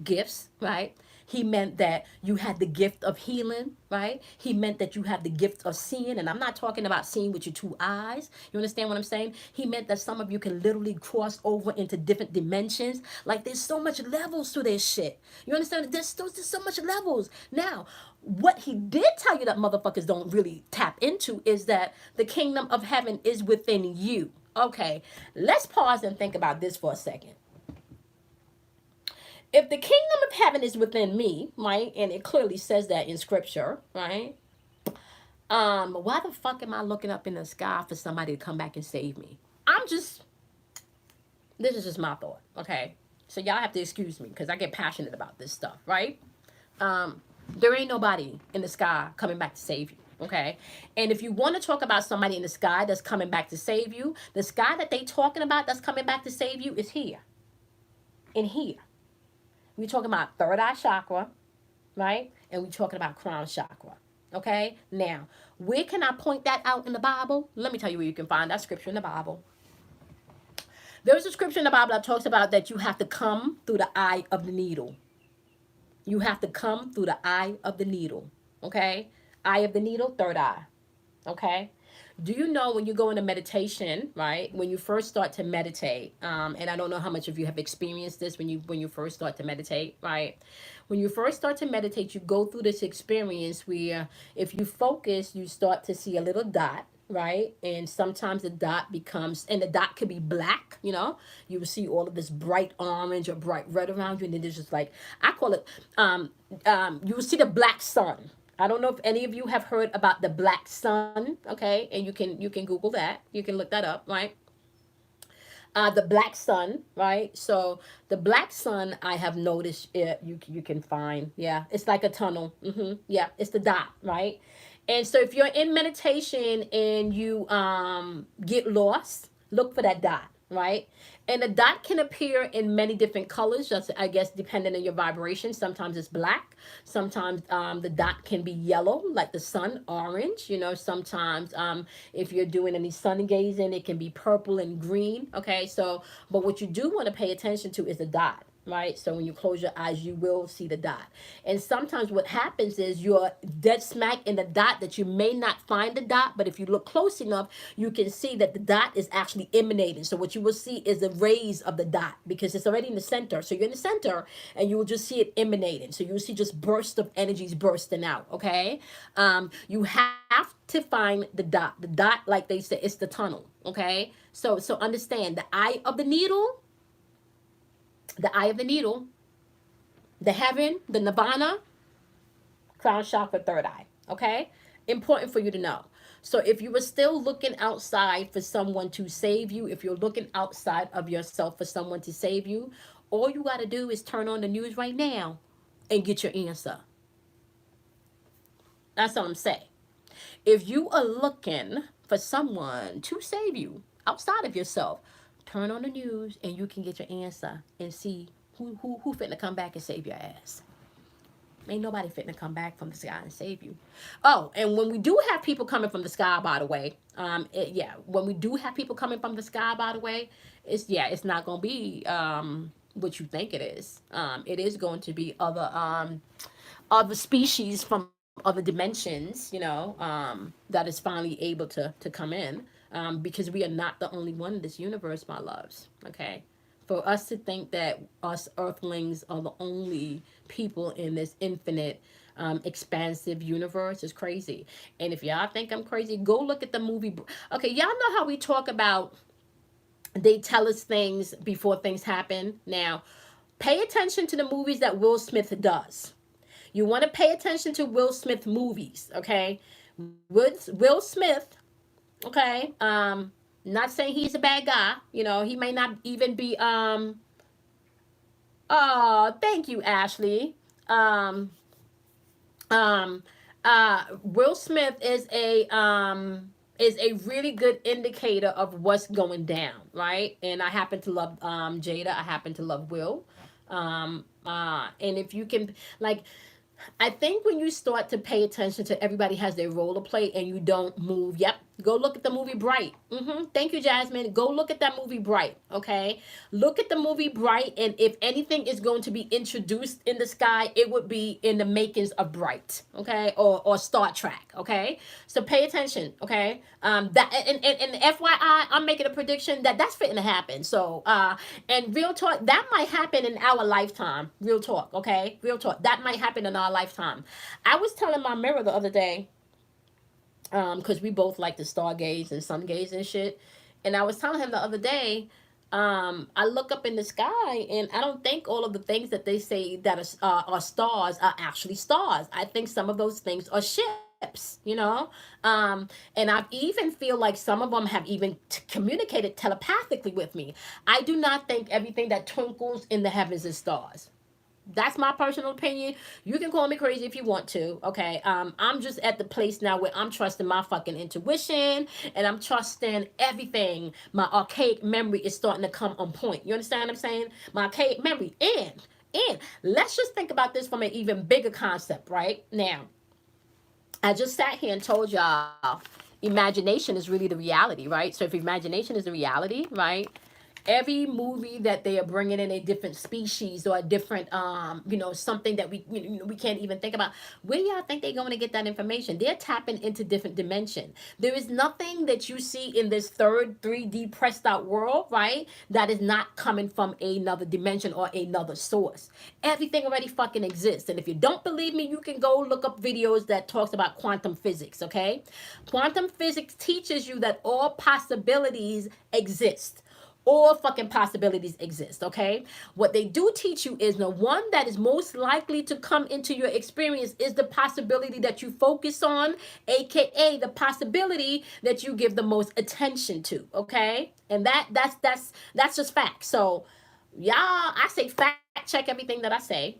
gifts, right? He meant that you had the gift of healing, right? He meant that you have the gift of seeing. And I'm not talking about seeing with your two eyes. You understand what I'm saying? He meant that some of you can literally cross over into different dimensions. Like, there's so much levels to this shit. You understand? There's so much levels. Now, what he did tell you that motherfuckers don't really tap into is that the kingdom of heaven is within you. Okay, let's pause and think about this for a second. If the kingdom of heaven is within me, right, and it clearly says that in scripture, right, why the fuck am I looking up in the sky for somebody to come back and save me? This is just my thought, okay? So y'all have to excuse me because I get passionate about this stuff, right? There ain't nobody in the sky coming back to save you. Okay. And if you want to talk about somebody in the sky that's coming back to save you, the sky that they talking about that's coming back to save you is here. In here. We're talking about third eye chakra, right? And we're talking about crown chakra. Okay? Now, where can I point that out in the Bible? Let me tell you where you can find that scripture in the Bible. There's a scripture in the Bible that talks about that you have to come through the eye of the needle. You have to come through the eye of the needle. Okay? Eye of the needle, third eye. Okay? Do you know when you go into meditation, right? When you first start to meditate, and I don't know how much of you have experienced this when you first start to meditate, right? When you first start to meditate, you go through this experience where if you focus, you start to see a little dot, right? And sometimes the dot becomes, and the dot could be black, you know. You will see all of this bright orange or bright red around you, and then there's just like, I call it, you will see the black sun. I don't know if any of you have heard about the black sun, okay? And you can Google that. You can look that up, right? The black sun, right? So the black sun, I have noticed it. You can find, yeah, it's like a tunnel. Yeah, it's the dot, right? And so if you're in meditation and you get lost, look for that dot, right? And the dot can appear in many different colors, just I guess depending on your vibration. Sometimes it's black. Sometimes the dot can be yellow, like the sun, orange. You know, sometimes if you're doing any sun gazing, it can be purple and green. Okay, so but what you do want to pay attention to is the dot, right? So when you close your eyes, you will see the dot. And sometimes what happens is you're dead smack in the dot that you may not find the dot, but if you look close enough, you can see that the dot is actually emanating. So what you will see is the rays of the dot because it's already in the center. So you're in the center and you will just see it emanating. So you'll see just bursts of energies bursting out, okay? You have to find the dot. The dot, like they say, it's the tunnel, okay? So understand the eye of the needle, the eye of the needle, the heaven, the nirvana, crown chakra, third eye. Okay? Important for you to know. So if you were still looking outside for someone to save you, if you're looking outside of yourself for someone to save you, all you got to do is turn on the news right now and get your answer. That's all I'm saying. If you are looking for someone to save you outside of yourself, turn on the news and you can get your answer and see who finna come back and save your ass. Ain't nobody fitting to come back from the sky and save you. Oh, and when we do have people coming from the sky, by the way, when we do have people coming from the sky, by the way, it's not gonna be what you think it is. It is going to be other species from other dimensions, that is finally able to come in, because we are not the only one in this universe, my loves. Okay, for us to think that us earthlings are the only people in this infinite expansive universe is crazy. And if y'all think I'm crazy, go look at the movie. Okay, y'all know how we talk about they tell us things before things happen. Now pay attention to the movies that Will Smith does. You want to pay attention to Will Smith movies, okay? Will Smith, okay, not saying he's a bad guy. He may not even be oh, thank you, Ashley. Um Will Smith is a really good indicator of what's going down, right? And I happen to love Jada. I happen to love Will. And if you can, like, I think when you start to pay attention to everybody has their role to play and you don't move, yep, go look at the movie Bright. Thank you, Jasmine. Go look at that movie Bright, okay? Look at the movie Bright, and if anything is going to be introduced in the sky, it would be in the makings of Bright, okay? Or Star Trek, okay? So pay attention, okay? That and FYI, I'm making a prediction that's fitting to happen. So and real talk, that might happen in our lifetime. Real talk, okay? Real talk. That might happen in our lifetime. I was telling my mirror the other day, because we both like to stargaze and sun gaze and shit. And I was telling him the other day, I look up in the sky and I don't think all of the things that they say that are stars are actually stars. I think some of those things are ships. And I even feel like some of them have even communicated telepathically with me. I do not think everything that twinkles in the heavens is stars. That's my personal opinion. You can call me crazy if you want to. Okay. I'm just at the place now where I'm trusting my fucking intuition and I'm trusting everything. My archaic memory is starting to come on point. You understand what I'm saying? My archaic memory. And let's just think about this from an even bigger concept, right? Now, I just sat here and told y'all imagination is really the reality, right? So if imagination is the reality, right? Every movie that they are bringing in a different species or a different something that we can't even think about, where do y'all think they're going to get that information? They're tapping into different dimension. There is nothing that you see in this third 3D pressed out world, right, that is not coming from another dimension or another source. Everything already fucking exists. And if you don't believe me, you can go look up videos that talks about quantum physics. Okay, quantum physics teaches you that all possibilities exist. All fucking possibilities exist. Okay, what they do teach you is the one that is most likely to come into your experience is the possibility that you focus on, aka the possibility that you give the most attention to. Okay, and that's just fact. So y'all, I say fact check everything that I say,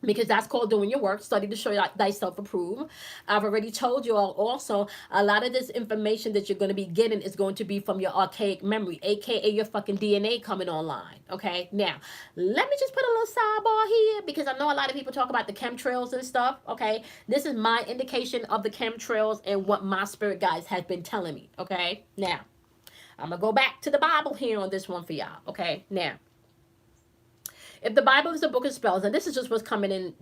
because that's called doing your work. Study to show thyself approved. I've already told you all also, a lot of this information that you're going to be getting is going to be from your archaic memory, aka your fucking DNA coming online. Okay, now let me just put a little sidebar here, because I know a lot of people talk about the chemtrails and stuff. Okay, this is my indication of the chemtrails and what my spirit guides has been telling me. Okay, now I'm gonna go back to the Bible here on this one for y'all. Okay, now, if the Bible is a book of spells, and this is just what's coming in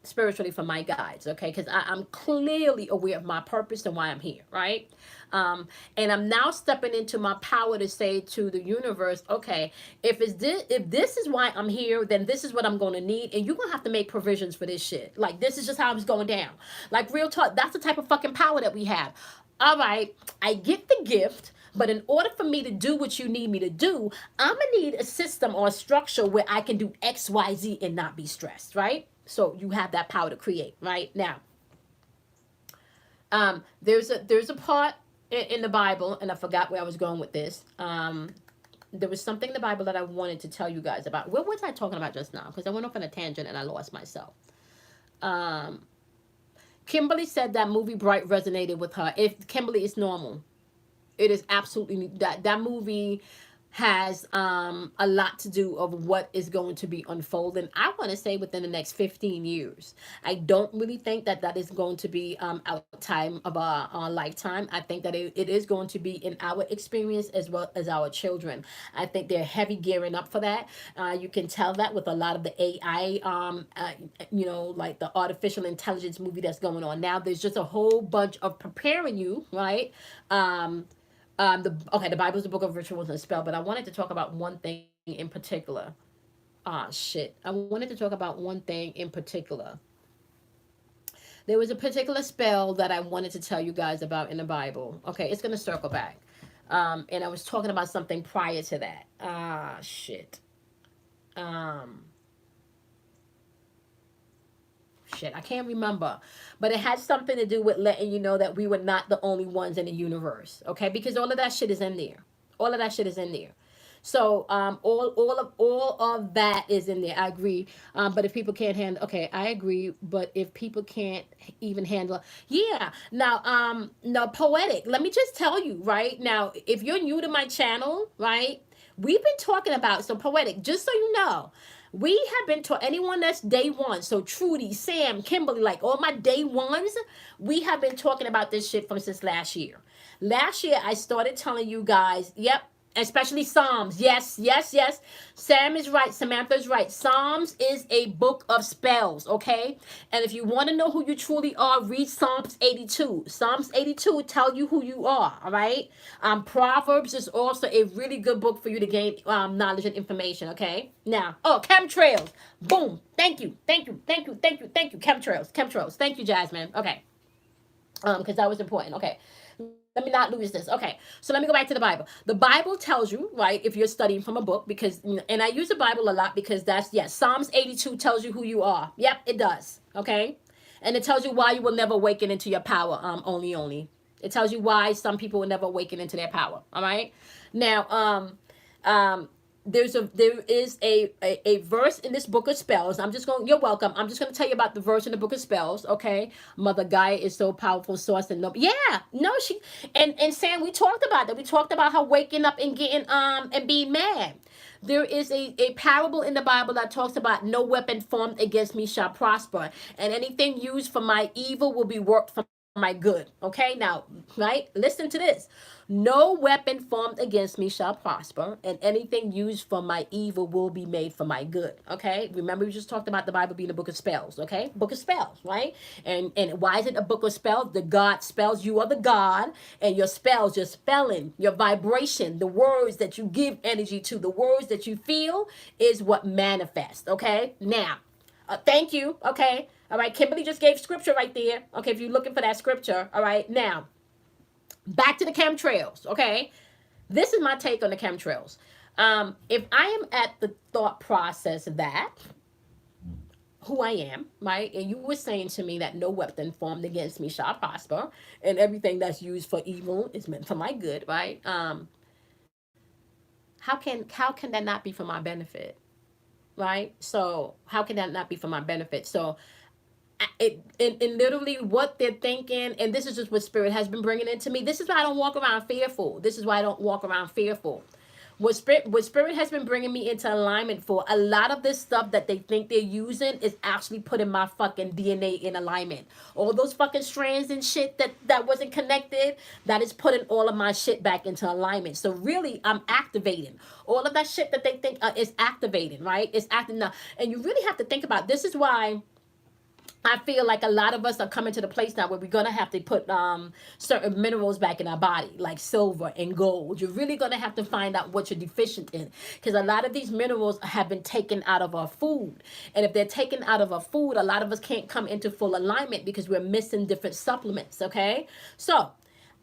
spiritually from my guides, okay, because I'm clearly aware of my purpose and why I'm here, right? And I'm now stepping into my power to say to the universe, okay, if this is why I'm here, then this is what I'm going to need, and you're going to have to make provisions for this shit. Like, this is just how it's going down. Like, real talk, that's the type of fucking power that we have. All right, I get the gift, but in order for me to do what you need me to do, I'm going to need a system or a structure where I can do X, Y, Z and not be stressed, right? So you have that power to create, right? Now, there's a part in the Bible, and I forgot where I was going with this. There was something in the Bible that I wanted to tell you guys about. What was I talking about just now? Because I went off on a tangent and I lost myself. Kimberly said that movie Bright resonated with her. If Kimberly is normal, it is absolutely that movie has a lot to do of what is going to be unfolding. I want to say within the next 15 years. I don't really think that that is going to be outside of our lifetime. I think that it is going to be in our experience as well as our children. I think they're heavy gearing up for that. You can tell that with a lot of the AI, like the artificial intelligence movie that's going on now. There's just a whole bunch of preparing you, right? The Bible is the book of rituals and spell, but I wanted to talk about one thing in particular. Ah, shit. I wanted to talk about one thing in particular. There was a particular spell that I wanted to tell you guys about in the Bible. Okay, it's gonna circle back. And I was talking about something prior to that. Ah, shit. Shit, I can't remember, but it had something to do with letting you know that we were not the only ones in the universe. Okay, because all of that shit is in there. All of that shit is in there. So all of that is in there. I agree. But if people can't handle, okay, I agree. But if people can't even handle, yeah. Now poetic. Let me just tell you right now. If you're new to my channel, right, we've been talking about so poetic. Just so you know. We have been to anyone that's day one. So Trudy, Sam, Kimberly, like all my day ones, we have been talking about this shit from since last year. Last year, I started telling you guys, yep, especially Psalms. Yes, yes, yes. Sam is right. Samantha's right. Psalms is a book of spells, okay? And if you want to know who you truly are, read Psalms 82. Psalms 82 tell you who you are, all right? Proverbs is also a really good book for you to gain knowledge and information, okay? Now, chemtrails. Boom. Thank you. Thank you. Thank you. Thank you. Thank you. Chemtrails. Chemtrails. Thank you, Jasmine. Okay. Because that was important. Okay. Let me not lose this. Okay, so let me go back to the Bible. The Bible tells you, right, if you're studying from a book, because, and I use the Bible a lot because that's, yes, Psalms 82 tells you who you are. Yep, it does. Okay, and it tells you why you will never awaken into your power. Only. It tells you why some people will never awaken into their power. All right. Now, there is a verse in this book of spells. You're welcome. I'm just gonna tell you about the verse in the book of spells, okay? Mother Gaia is so powerful, source and no, yeah, no, she and Sam, we talked about that. We talked about how waking up and getting and being mad. There is a parable in the Bible that talks about no weapon formed against me shall prosper, and anything used for my evil will be worked for my good. Okay, now, right? Listen to this. No weapon formed against me shall prosper, and anything used for my evil will be made for my good. Okay, remember we just talked about the Bible being a book of spells. Okay, book of spells, right? And why is it a book of spells? The God spells, you are the God, and your spells, your spelling, your vibration, the words that you give energy to, the words that you feel is what manifests. Okay, now, thank you. Okay, all right. Kimberly just gave scripture right there. Okay, if you're looking for that scripture, all right. Now, back to the chemtrails. Okay, this is my take on the chemtrails. If I am at the thought process that who I am, right, and you were saying to me that no weapon formed against me shall prosper, and everything that's used for evil is meant for my good, right? How can that not be for my benefit, right? So how can that not be for my benefit? So and literally what they're thinking, and this is just what spirit has been bringing into me. This is why I don't walk around fearful. This is why I don't walk around fearful. What spirit has been bringing me into alignment for, a lot of this stuff that they think they're using is actually putting my fucking DNA in alignment. All those fucking strands and shit that wasn't connected, that is putting all of my shit back into alignment. So really, I'm activating all of that shit that they think is activating, right? It's acting now, and you really have to think about, this is why I feel like a lot of us are coming to the place now where we're gonna have to put certain minerals back in our body, like silver and gold. You're really gonna have to find out what you're deficient in, because a lot of these minerals have been taken out of our food, and if they're taken out of our food, a lot of us can't come into full alignment because we're missing different supplements. Okay, so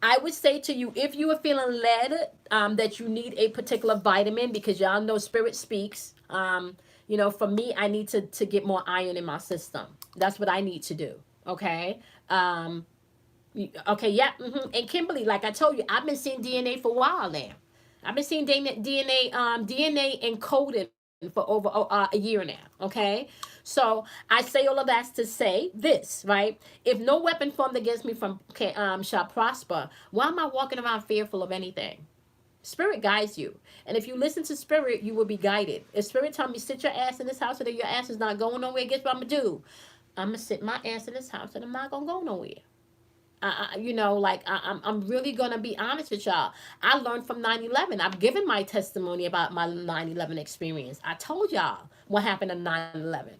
I would say to you, if you are feeling led that you need a particular vitamin, because y'all know spirit speaks. For me, I need to get more iron in my system. That's what I need to do. Okay. Okay. Yeah. And Kimberly, like I told you, I've been seeing DNA for a while now. I've been seeing DNA encoded for over a year now. Okay. So I say all of that to say this, right? If no weapon formed against me shall prosper, why am I walking around fearful of anything? Spirit guides you. And if you listen to spirit, you will be guided. If spirit tell me, sit your ass in this house, so that your ass is not going nowhere, guess what I'm going to do? I'm going to sit my ass in this house and I'm not going to go nowhere. I'm really going to be honest with y'all. I learned from 9/11. I've given my testimony about my 9/11 experience. I told y'all what happened in 9/11.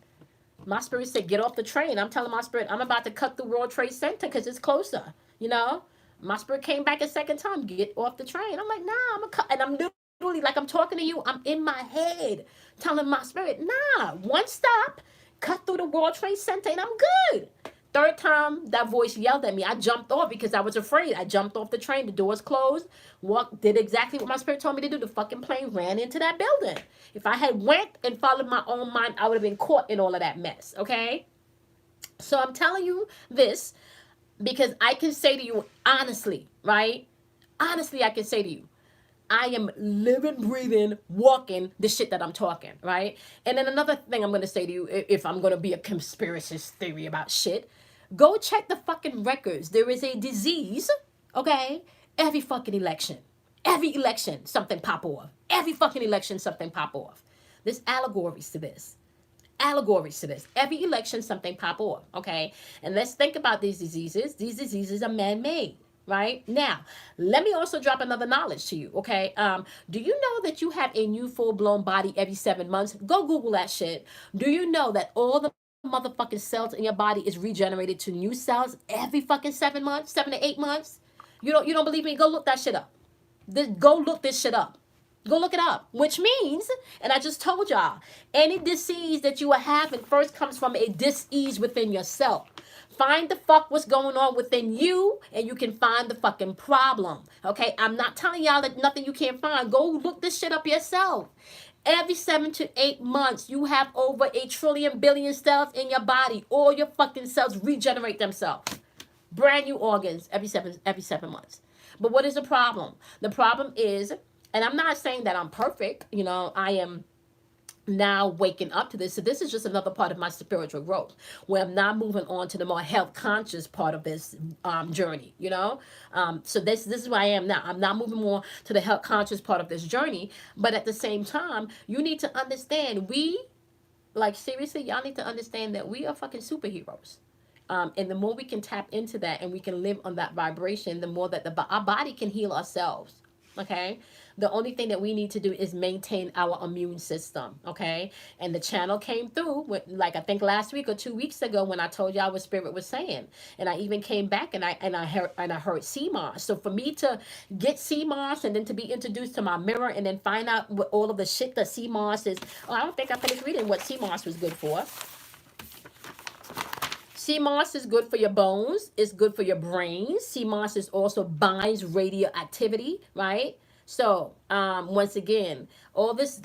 My spirit said, get off the train. I'm telling my spirit, I'm about to cut the World Trade Center because it's closer, My spirit came back a second time, get off the train. I'm like, nah, I'm a cut. And I'm literally, like I'm talking to you, I'm in my head telling my spirit, nah, one stop, cut through the World Trade Center and I'm good. Third time, that voice yelled at me. I jumped off because I was afraid. I jumped off the train. The doors closed. Did exactly what my spirit told me to do. The fucking plane ran into that building. If I had went and followed my own mind, I would have been caught in all of that mess. Okay? So I'm telling you this because I can say to you honestly, right? Honestly, I can say to you, I am living, breathing, walking the shit that I'm talking, right? And then another thing I'm going to say to you, if I'm going to be a conspiracy theory about shit, go check the fucking records. There is a disease, okay? Every fucking election. Every election, something pop off. Every fucking election, something pop off. There's allegories to this. Every election, something pop off, okay? And let's think about these diseases. These diseases are man-made. Right now, let me also drop another knowledge to you. Okay, do you know that you have a new full-blown body every 7 months? Go Google that shit. Do you know that all the motherfucking cells in your body is regenerated to new cells every fucking 7 months, 7 to 8 months? You don't believe me? Go look that shit up. Go look this shit up. Go look it up. Which means, and I just told y'all, any disease that you are having first comes from a dis-ease within yourself. Find the fuck what's going on within you, and you can find the fucking problem. Okay? I'm not telling y'all that nothing you can't find. Go look this shit up yourself. Every 7 to 8 months, you have over 1 trillion billion cells in your body. All your fucking cells regenerate themselves. Brand new organs every seven months. But what is the problem? The problem is And I'm not saying that I'm perfect. You know, I am now waking up to this. So this is just another part of my spiritual growth, where I'm now moving on to the more health conscious part of this journey. You know, so this is where I am now. I'm now moving more to the health conscious part of this journey. But at the same time, you need to understand, we, like, seriously, y'all need to understand that we are fucking superheroes. And the more we can tap into that and we can live on that vibration, the more that our body can heal ourselves. Okay. The only thing that we need to do is maintain our immune system. Okay. And the channel came through with, like, I think last week or 2 weeks ago, when I told y'all what Spirit was saying. And I even came back and I heard CMOS. So for me to get CMOS and then to be introduced to my mirror and then find out what all of the shit that CMOS is. Oh, I don't think I finished reading what CMOS was good for. Sea moss is good for your bones. It's good for your brain. Sea moss is also binds radioactivity, right? So, once again, all this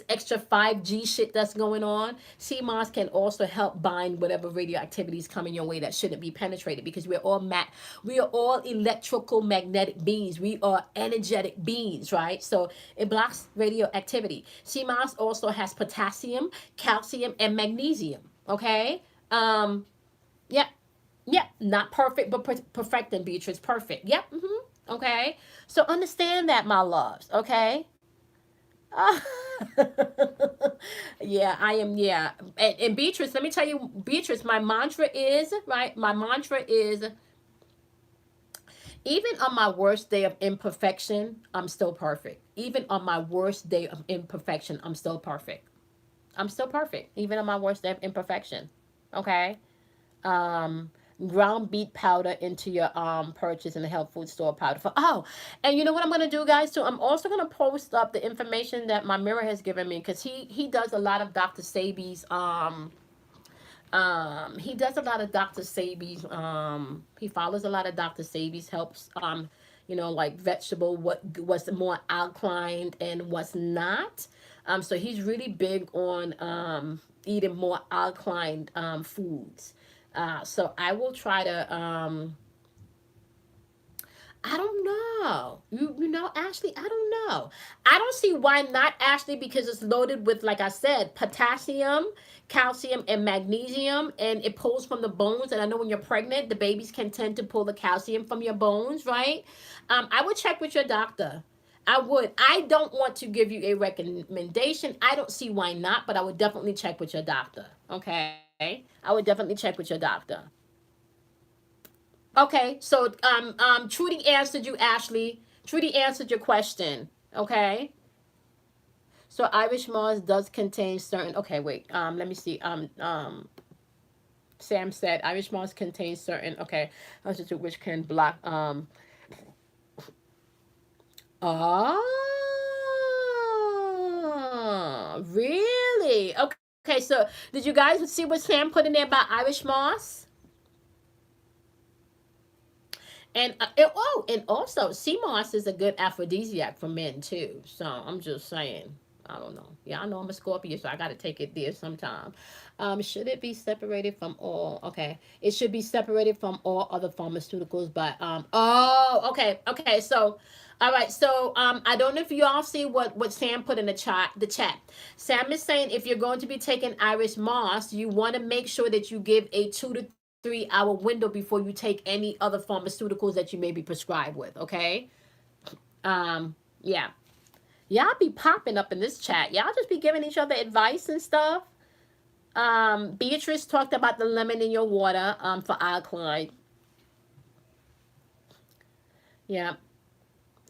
extra 5G shit that's going on, sea moss can also help bind whatever radioactivity is coming your way that shouldn't be penetrated, because we are all electrical magnetic beings. We are energetic beings, right? So it blocks radioactivity. Sea moss also has potassium, calcium, and magnesium. Okay. Yep. Yep. Not perfect, but perfecting, Beatrice. Perfect. Yep. Okay. So understand that, my loves. Okay. Yeah, I am. Yeah. And Beatrice, let me tell you, Beatrice, my mantra is, right? My mantra is, even on my worst day of imperfection, I'm still perfect. Even on my worst day of imperfection, I'm still perfect. I'm still perfect. Even on my worst day of imperfection. Okay. um Ground beet powder into your purchase in the health food store powder for, oh, and you know what I'm gonna do, guys, too? I'm also gonna post up the information that my mirror has given me, because he does a lot of Dr. Sabi's he does a lot of Dr. Sabi's he follows a lot of Dr. Sabi's, helps like vegetable, what's more alkaline and what's not. So he's really big on eating more alkaline foods. So I will try to I don't know. You know, Ashley, I don't know. I don't see why not, Ashley, because it's loaded with, like I said, potassium, calcium, and magnesium, and it pulls from the bones. And I know when you're pregnant, the babies can tend to pull the calcium from your bones, right? I would check with your doctor. I would. I don't want to give you a recommendation. I don't see why not, but I would definitely check with your doctor. Okay. I would definitely check with your doctor. Okay, so Trudy answered you, Ashley. Trudy answered your question. Okay. So Irish Moss does contain certain, okay, wait. Let me see. Sam said Irish Moss contains certain, okay, which can block oh, really? Okay. Okay, so did you guys see what Sam put in there about Irish Moss? And also sea moss is a good aphrodisiac for men too. So I'm just saying. I don't know. Yeah, I know I'm a Scorpio, so I got to take it there sometime. Should it be separated from all? Okay, it should be separated from all other pharmaceuticals. But oh, okay, okay. So, all right. So I don't know if you all see what Sam put in the chat. The chat. Sam is saying, if you're going to be taking Irish Moss, you want to make sure that you give a 2 to 3 hour window before you take any other pharmaceuticals that you may be prescribed with. Okay. Yeah. Y'all be popping up in this chat. Y'all just be giving each other advice and stuff. Beatrice talked about the lemon in your water for alkaline. Yeah.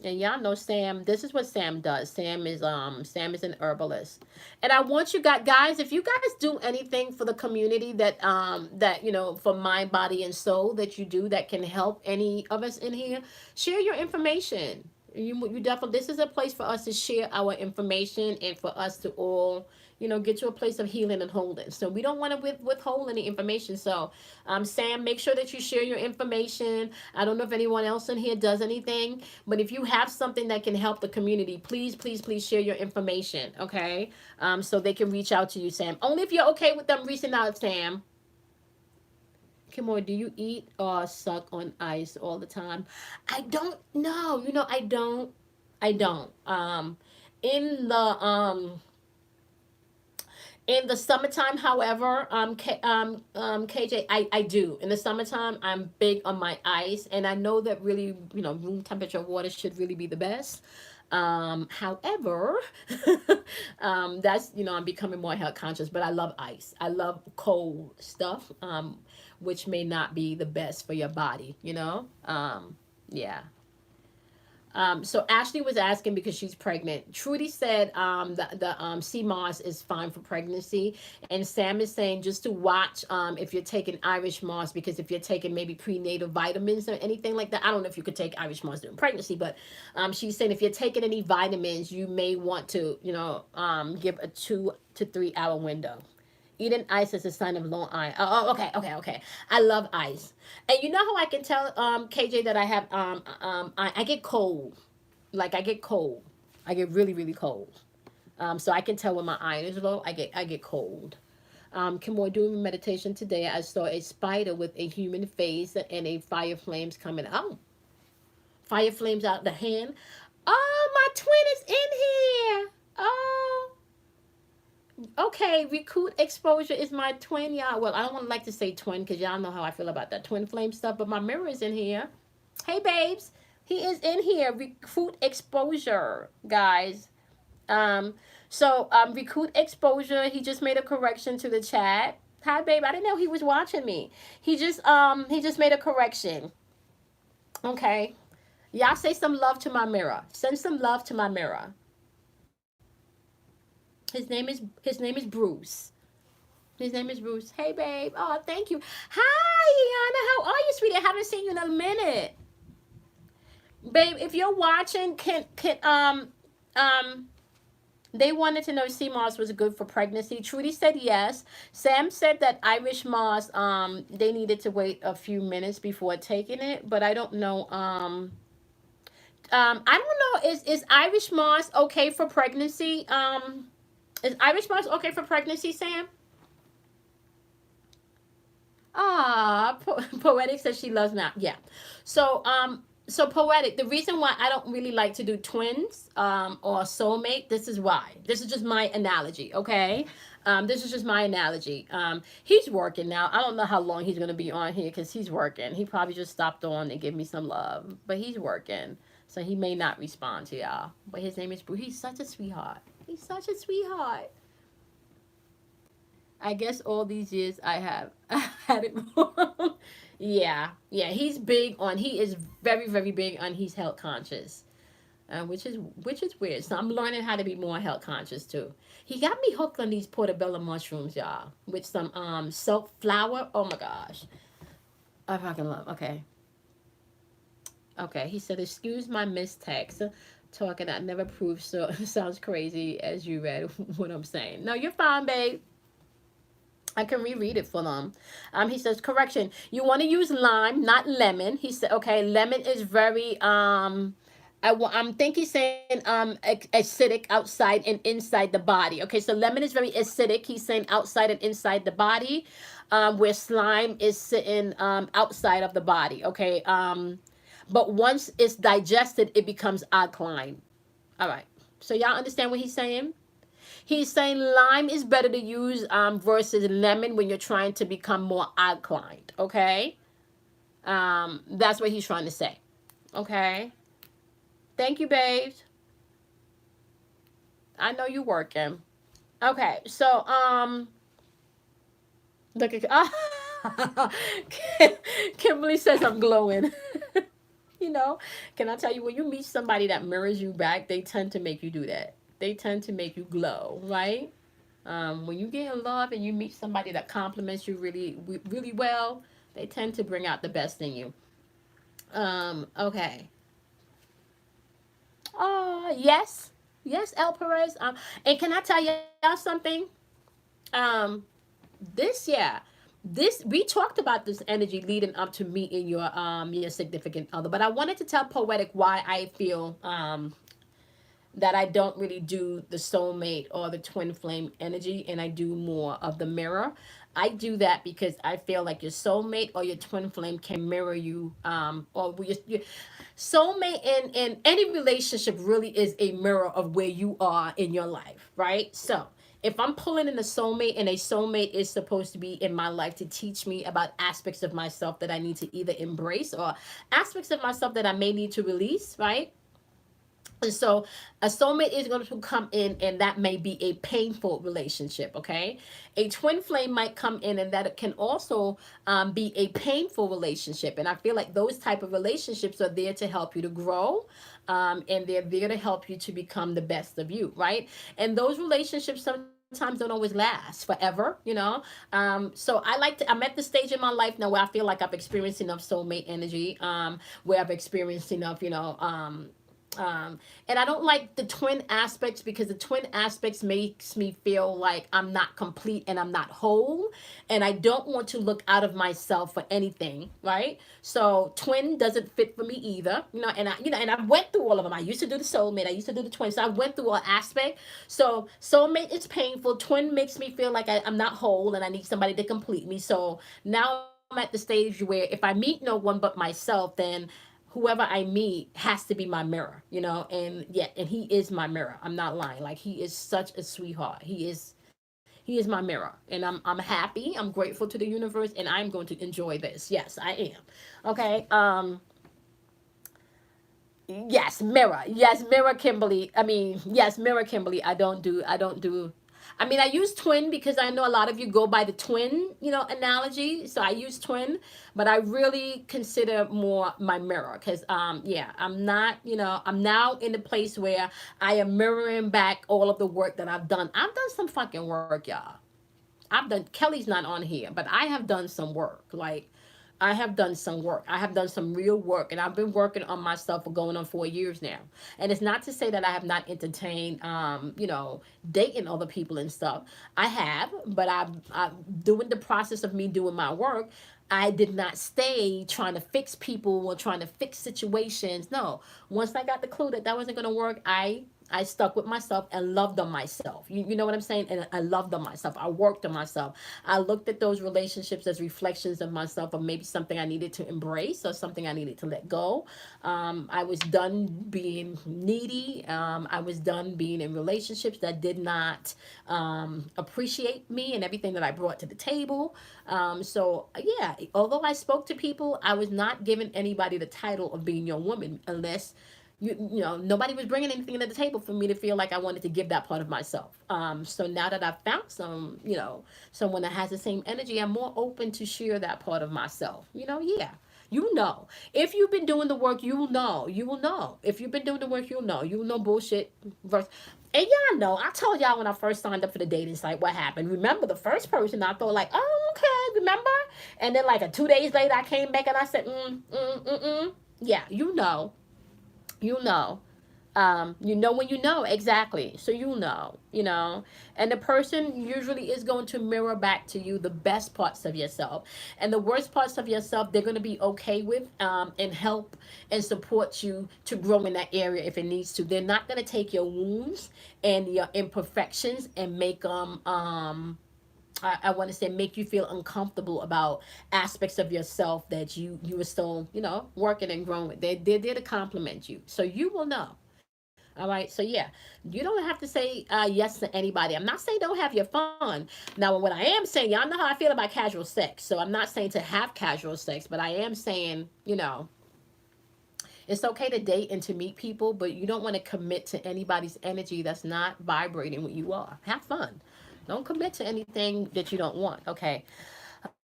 And y'all know Sam, this is what Sam does. Sam is an herbalist. And I want you guys, if you guys do anything for the community that for mind, body, and soul, that you do that can help any of us in here, share your information. You definitely, this is a place for us to share our information and for us to all get to a place of healing and wholeness. So we don't want to withhold any information. So Sam, make sure that you share your information. I don't know if anyone else in here does anything, but if you have something that can help the community, please, please, please share your information. Okay. So they can reach out to you, Sam. Only if you're okay with them reaching out, Sam. Kimora, do you eat or suck on ice all the time? I don't know. I don't. I don't. In the in the summertime, however, KJ, I do. In the summertime, I'm big on my ice, and I know that really, room temperature water should really be the best. However, that's, I'm becoming more health conscious, but I love ice. I love cold stuff, which may not be the best for your body, yeah. So Ashley was asking because she's pregnant. Trudy said the sea moss is fine for pregnancy, and Sam is saying just to watch if you're taking Irish moss, because if you're taking maybe prenatal vitamins or anything like that. I don't know if you could take Irish moss during pregnancy, but she's saying if you're taking any vitamins, you may want to give a 2 to 3 hour window. Eating ice is a sign of low iron. Oh, okay, okay, okay. I love ice. And you know how I can tell, KJ, that I have I get cold. Like I get cold. I get really, really cold. So I can tell when my iron is low. I get cold. Kimbo, doing meditation today, I saw a spider with a human face and a fire flames coming out. Fire flames out the hand. Oh, my twin is in here. Oh. Okay, recruit exposure is my twin, y'all. Well, I don't want to like to say twin because y'all know how I feel about that twin flame stuff, but my mirror is in here. Hey, babes. He is in here. Recruit exposure, guys. Recruit exposure. He just made a correction to the chat. Hi, babe. I didn't know he was watching me. He just made a correction. Okay. Y'all say some love to my mirror. Send some love to my mirror. His name is Bruce. His name is Bruce. Hey, babe. Oh, thank you. Hi, Iana. How are you, sweetie? I haven't seen you in a minute. Babe, if you're watching, can they wanted to know if sea moss was good for pregnancy. Trudy said yes. Sam said that Irish moss, they needed to wait a few minutes before taking it, but I don't know. I don't know. Is Irish moss okay for pregnancy? Is Irish moss okay for pregnancy, Sam? Poetic says she loves now. Yeah. So Poetic, the reason why I don't really like to do twins or soulmate, this is why. This is just my analogy, okay? This is just my analogy. He's working now. I don't know how long he's gonna be on here because he's working. He probably just stopped on and give me some love, but he's working, so he may not respond to y'all. But his name is Bruce. He's such a sweetheart. He's such a sweetheart. I guess all these years I have had it wrong. Yeah, he's big on. He is very, very big on. He's health conscious, which is weird. So I'm learning how to be more health conscious too. He got me hooked on these portobello mushrooms, y'all, with some soap flour. Oh my gosh, I fucking love. Okay. He said, "Excuse my mistext. Talking I never proved so sounds crazy as you read what I'm saying. No, you're fine, babe. I can reread it for them. He says, correction, you want to use lime, not lemon. He said, okay, lemon is very, think he's saying acidic outside and inside the body. Okay, so lemon is very acidic. He's saying outside and inside the body, where slime is sitting outside of the body. Okay, but once it's digested, it becomes alkaline. All right, so y'all understand what he's saying? He's saying lime is better to use versus lemon when you're trying to become more alkaline, okay? That's what he's trying to say, okay? Thank you, babes. I know you're working. Okay, so, look at, Kimberly says I'm glowing. Can I tell you, when you meet somebody that mirrors you back, they tend to make you do that. They tend to make you glow, right? When you get in love and you meet somebody that compliments you really, really well, they tend to bring out the best in you. Okay. Yes, El Perez. And can I tell y'all something? We talked about this energy leading up to meeting your significant other, but I wanted to tell Poetic why I feel that I don't really do the soulmate or the twin flame energy, and I do more of the mirror. I do that because I feel like your soulmate or your twin flame can mirror you, or your soulmate in any relationship really is a mirror of where you are in your life, right? So if I'm pulling in a soulmate, and a soulmate is supposed to be in my life to teach me about aspects of myself that I need to either embrace, or aspects of myself that I may need to release, right? And so a soulmate is going to come in, and that may be a painful relationship, okay? A twin flame might come in, and that can also be a painful relationship. And I feel like those type of relationships are there to help you to grow, and they're there to help you to become the best of you, right? And those relationships sometimes don't always last forever, you know. So I'm at the stage in my life now where I feel like I've experienced enough soulmate energy, where I've experienced enough, and I don't like the twin aspects, because the twin aspects makes me feel like I'm not complete and I'm not whole, and I don't want to look out of myself for anything, right? So twin doesn't fit for me either, and I went through all of them. I used to do the soulmate, I used to do the twin, so I went through all aspect. So soulmate is painful, twin makes me feel like I'm not whole and I need somebody to complete me. So now I'm at the stage where if I meet no one but myself, then whoever I meet has to be my mirror, and yeah, and he is my mirror. I'm not lying. Like, he is such a sweetheart. He is my mirror. And I'm happy. I'm grateful to the universe, and I'm going to enjoy this. Yes, I am. Okay. Yes, mirror. Yes, mirror Kimberly. I mean, yes, mirror Kimberly. I don't do I mean, I use twin because I know a lot of you go by the twin, analogy. So I use twin, but I really consider more my mirror, cuz yeah, I'm now in the place where I am mirroring back all of the work that I've done. I've done some fucking work, y'all. Kelly's not on here, but I have done some work. Like, I have done some work. I have done some real work, and I've been working on myself for going on 4 years now. And it's not to say that I have not entertained, dating other people and stuff. I have, but I'm doing the process of me doing my work. I did not stay trying to fix people or trying to fix situations. No, once I got the clue that that wasn't going to work, I stuck with myself and loved on myself. You know what I'm saying? And I loved on myself. I worked on myself. I looked at those relationships as reflections of myself, or maybe something I needed to embrace or something I needed to let go. I was done being needy. I was done being in relationships that did not appreciate me and everything that I brought to the table. So, yeah, although I spoke to people, I was not giving anybody the title of being your woman, unless nobody was bringing anything to the table for me to feel like I wanted to give that part of myself. So now that I've found someone that has the same energy, I'm more open to share that part of myself. Yeah. If you've been doing the work, you will know. If you've been doing the work, you'll know bullshit versus. And y'all know, I told y'all when I first signed up for the dating site what happened. Remember, the first person I thought, like, oh, okay, remember? And then, like, 2 days later, I came back and I said, yeah, you know. When you know, exactly. So and the person usually is going to mirror back to you the best parts of yourself, and the worst parts of yourself they're going to be okay with, and help and support you to grow in that area if it needs to. They're not going to take your wounds and your imperfections and make them I want to say make you feel uncomfortable about aspects of yourself that you were still working and growing. They're there to compliment you, so you will know. All right, so yeah, you don't have to say yes to anybody. I'm not saying don't have your fun. Now, what I am saying, y'all know how I feel about casual sex, so I'm not saying to have casual sex, but I am saying, it's okay to date and to meet people, but you don't want to commit to anybody's energy that's not vibrating what you are. Have fun. Don't commit to anything that you don't want. Okay.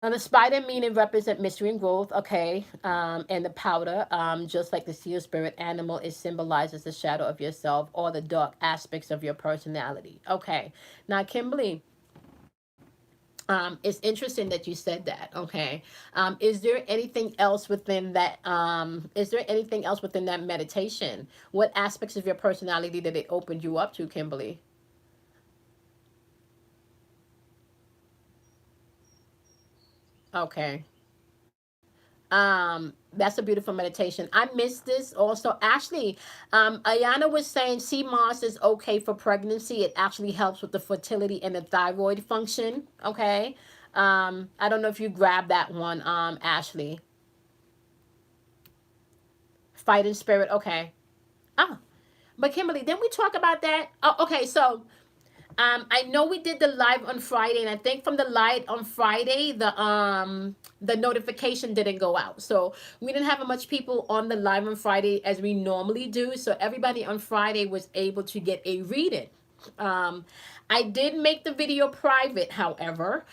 And the spider meaning represent mystery and growth, okay? And the powder, just like the seal spirit animal, it symbolizes the shadow of yourself or the dark aspects of your personality. Okay. Now, Kimberly, it's interesting that you said that. Okay. Is there anything else within that? Is there anything else within that meditation? What aspects of your personality did it open you up to, Kimberly? Okay. That's a beautiful meditation. I missed this also. Actually, Ayana was saying sea moss is okay for pregnancy. It actually helps with the fertility and the thyroid function. Okay. I don't know if you grabbed that one, Ashley. Fighting spirit. Okay. Ah, but Kimberly, didn't we talk about that? Oh, okay. So I know we did the live on Friday, and I think from the live on Friday, the notification didn't go out. So we didn't have as much people on the live on Friday as we normally do. So everybody on Friday was able to get a reading. Um, I did make the video private, however.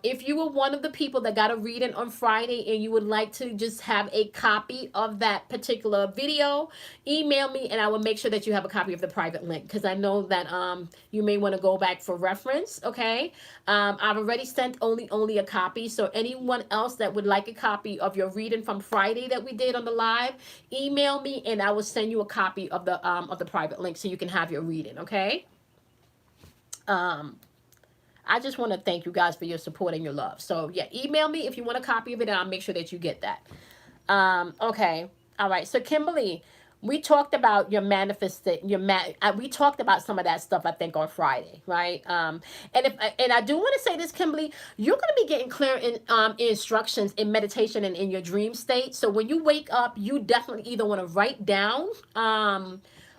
If you were one of the people that got a reading on Friday and you would like to just have a copy of that particular video, email me and I will make sure that you have a copy of the private link, because I know that you may want to go back for reference. Okay. I've already sent only a copy. So anyone else that would like a copy of your reading from Friday that we did on the live, email me and I will send you a copy of the private link so you can have your reading. Okay. Um, I just want to thank you guys for your support and your love. So yeah, email me if you want a copy of it, and I'll make sure that you get that. Okay. All right. So Kimberly, we talked about your manifestation. We talked about some of that stuff, I think, on Friday, right? And I do want to say this, Kimberly, you're going to be getting clear instructions in meditation and in your dream state. So when you wake up, you definitely either want to write down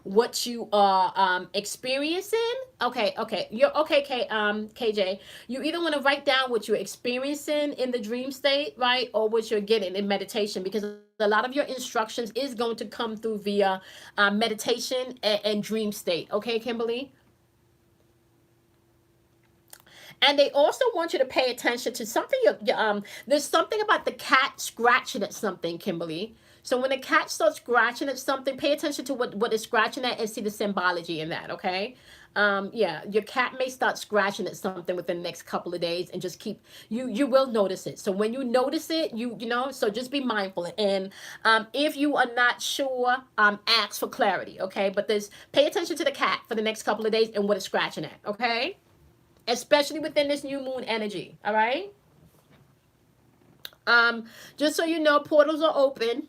what you are experiencing. Okay, you're okay, KJ. You either want to write down what you're experiencing in the dream state, right, or what you're getting in meditation, because a lot of your instructions is going to come through via meditation and dream state. Okay, Kimberly. And they also want you to pay attention to something. There's something about the cat scratching at something, Kimberly. So when the cat starts scratching at something, pay attention to what it's scratching at and see the symbology in that. Okay. Yeah, your cat may start scratching at something within the next couple of days, and just keep you will notice it. So when you notice it, so just be mindful. And if you are not sure, ask for clarity. Okay, but there's pay attention to the cat for the next couple of days and what it's scratching at. Okay, especially within this new moon energy. All right. Just so you know, portals are open.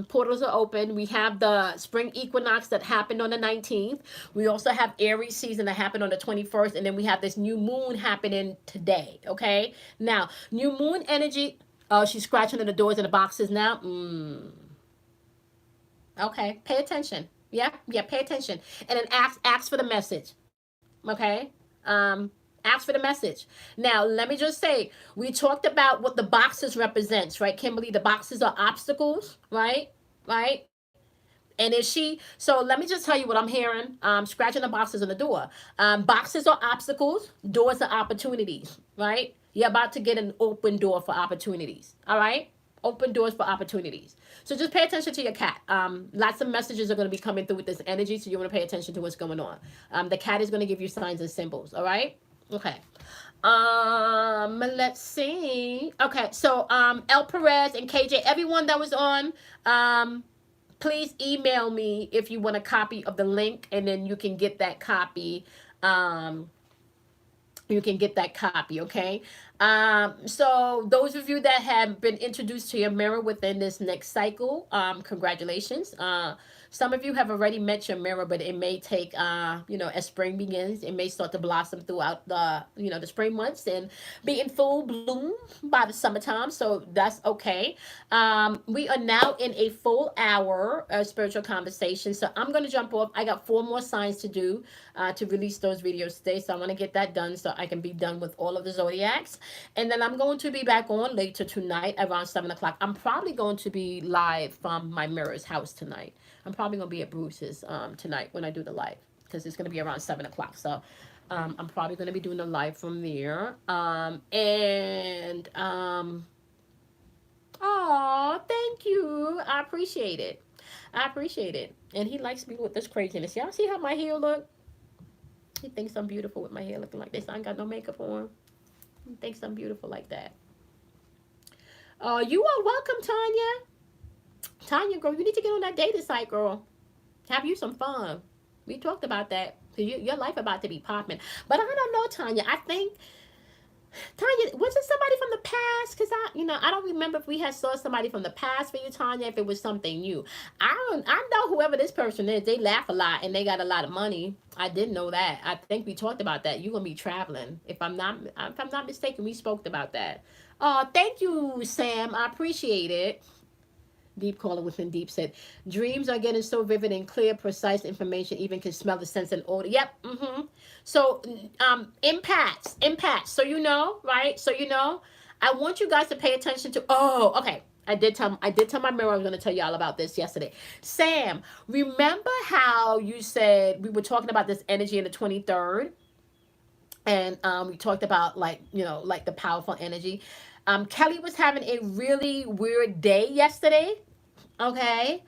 Portals are open. We have the spring equinox that happened on the 19th. We also have Aries season that happened on the 21st, and then we have this new moon happening today. Okay. Now, new moon energy. Oh, she's scratching at the doors and the boxes now. Okay. Pay attention. Yeah. Yeah. Pay attention, and then ask for the message. Okay. Ask for the message. Now, let me just say, we talked about what the boxes represents, right, Kimberly? The boxes are obstacles, right? Right? And is she, so let me just tell you what I'm hearing. Scratching the boxes on the door. Boxes are obstacles, doors are opportunities, right? You're about to get an open door for opportunities. All right? Open doors for opportunities. So just pay attention to your cat. Lots of messages are going to be coming through with this energy, so you want to pay attention to what's going on. The cat is going to give you signs and symbols. All right? Okay. Let's see. Okay, so El Perez and KJ, everyone that was on, please email me if you want a copy of the link, and then you can get that copy. Um, you can get that copy. Okay. So those of you that have been introduced to your mirror within this next cycle, congratulations. Some of you have already met your mirror, but it may take, as spring begins, it may start to blossom throughout the spring months and be in full bloom by the summertime. So that's okay. We are now in a full hour of spiritual conversation. So I'm going to jump off. I got 4 more signs to do to release those videos today. So I'm going to get that done so I can be done with all of the zodiacs. And then I'm going to be back on later tonight around 7 o'clock. I'm probably going to be live from my mirror's house tonight. I'm probably going to be at Bruce's tonight when I do the live, because it's going to be around 7 o'clock. So I'm probably going to be doing the live from there. Oh, thank you. I appreciate it. I appreciate it. And he likes me with this craziness. Y'all see how my hair look? He thinks I'm beautiful with my hair looking like this. I ain't got no makeup on. He thinks I'm beautiful like that. You are welcome, Tanya. Tanya, girl, you need to get on that dating site, girl. Have you some fun. We talked about that. Your life about to be popping. But I don't know, Tanya. I think Tanya, was it somebody from the past? Because I don't remember if we had saw somebody from the past for you, Tanya, if it was something new. I know whoever this person is, they laugh a lot and they got a lot of money. I didn't know that. I think we talked about that. You're gonna be traveling. If I'm not mistaken, we spoke about that. Oh, thank you, Sam. I appreciate it. Deep caller within deep said, dreams are getting so vivid and clear, precise information, even can smell the sense and odor. Yep. So, impacts. So right? So I want you guys to pay attention to. Oh, okay. I did tell my mirror I was going to tell y'all about this yesterday. Sam, remember how you said we were talking about this energy in the 23rd, and we talked about like the powerful energy. Kelly was having a really weird day yesterday. Okay.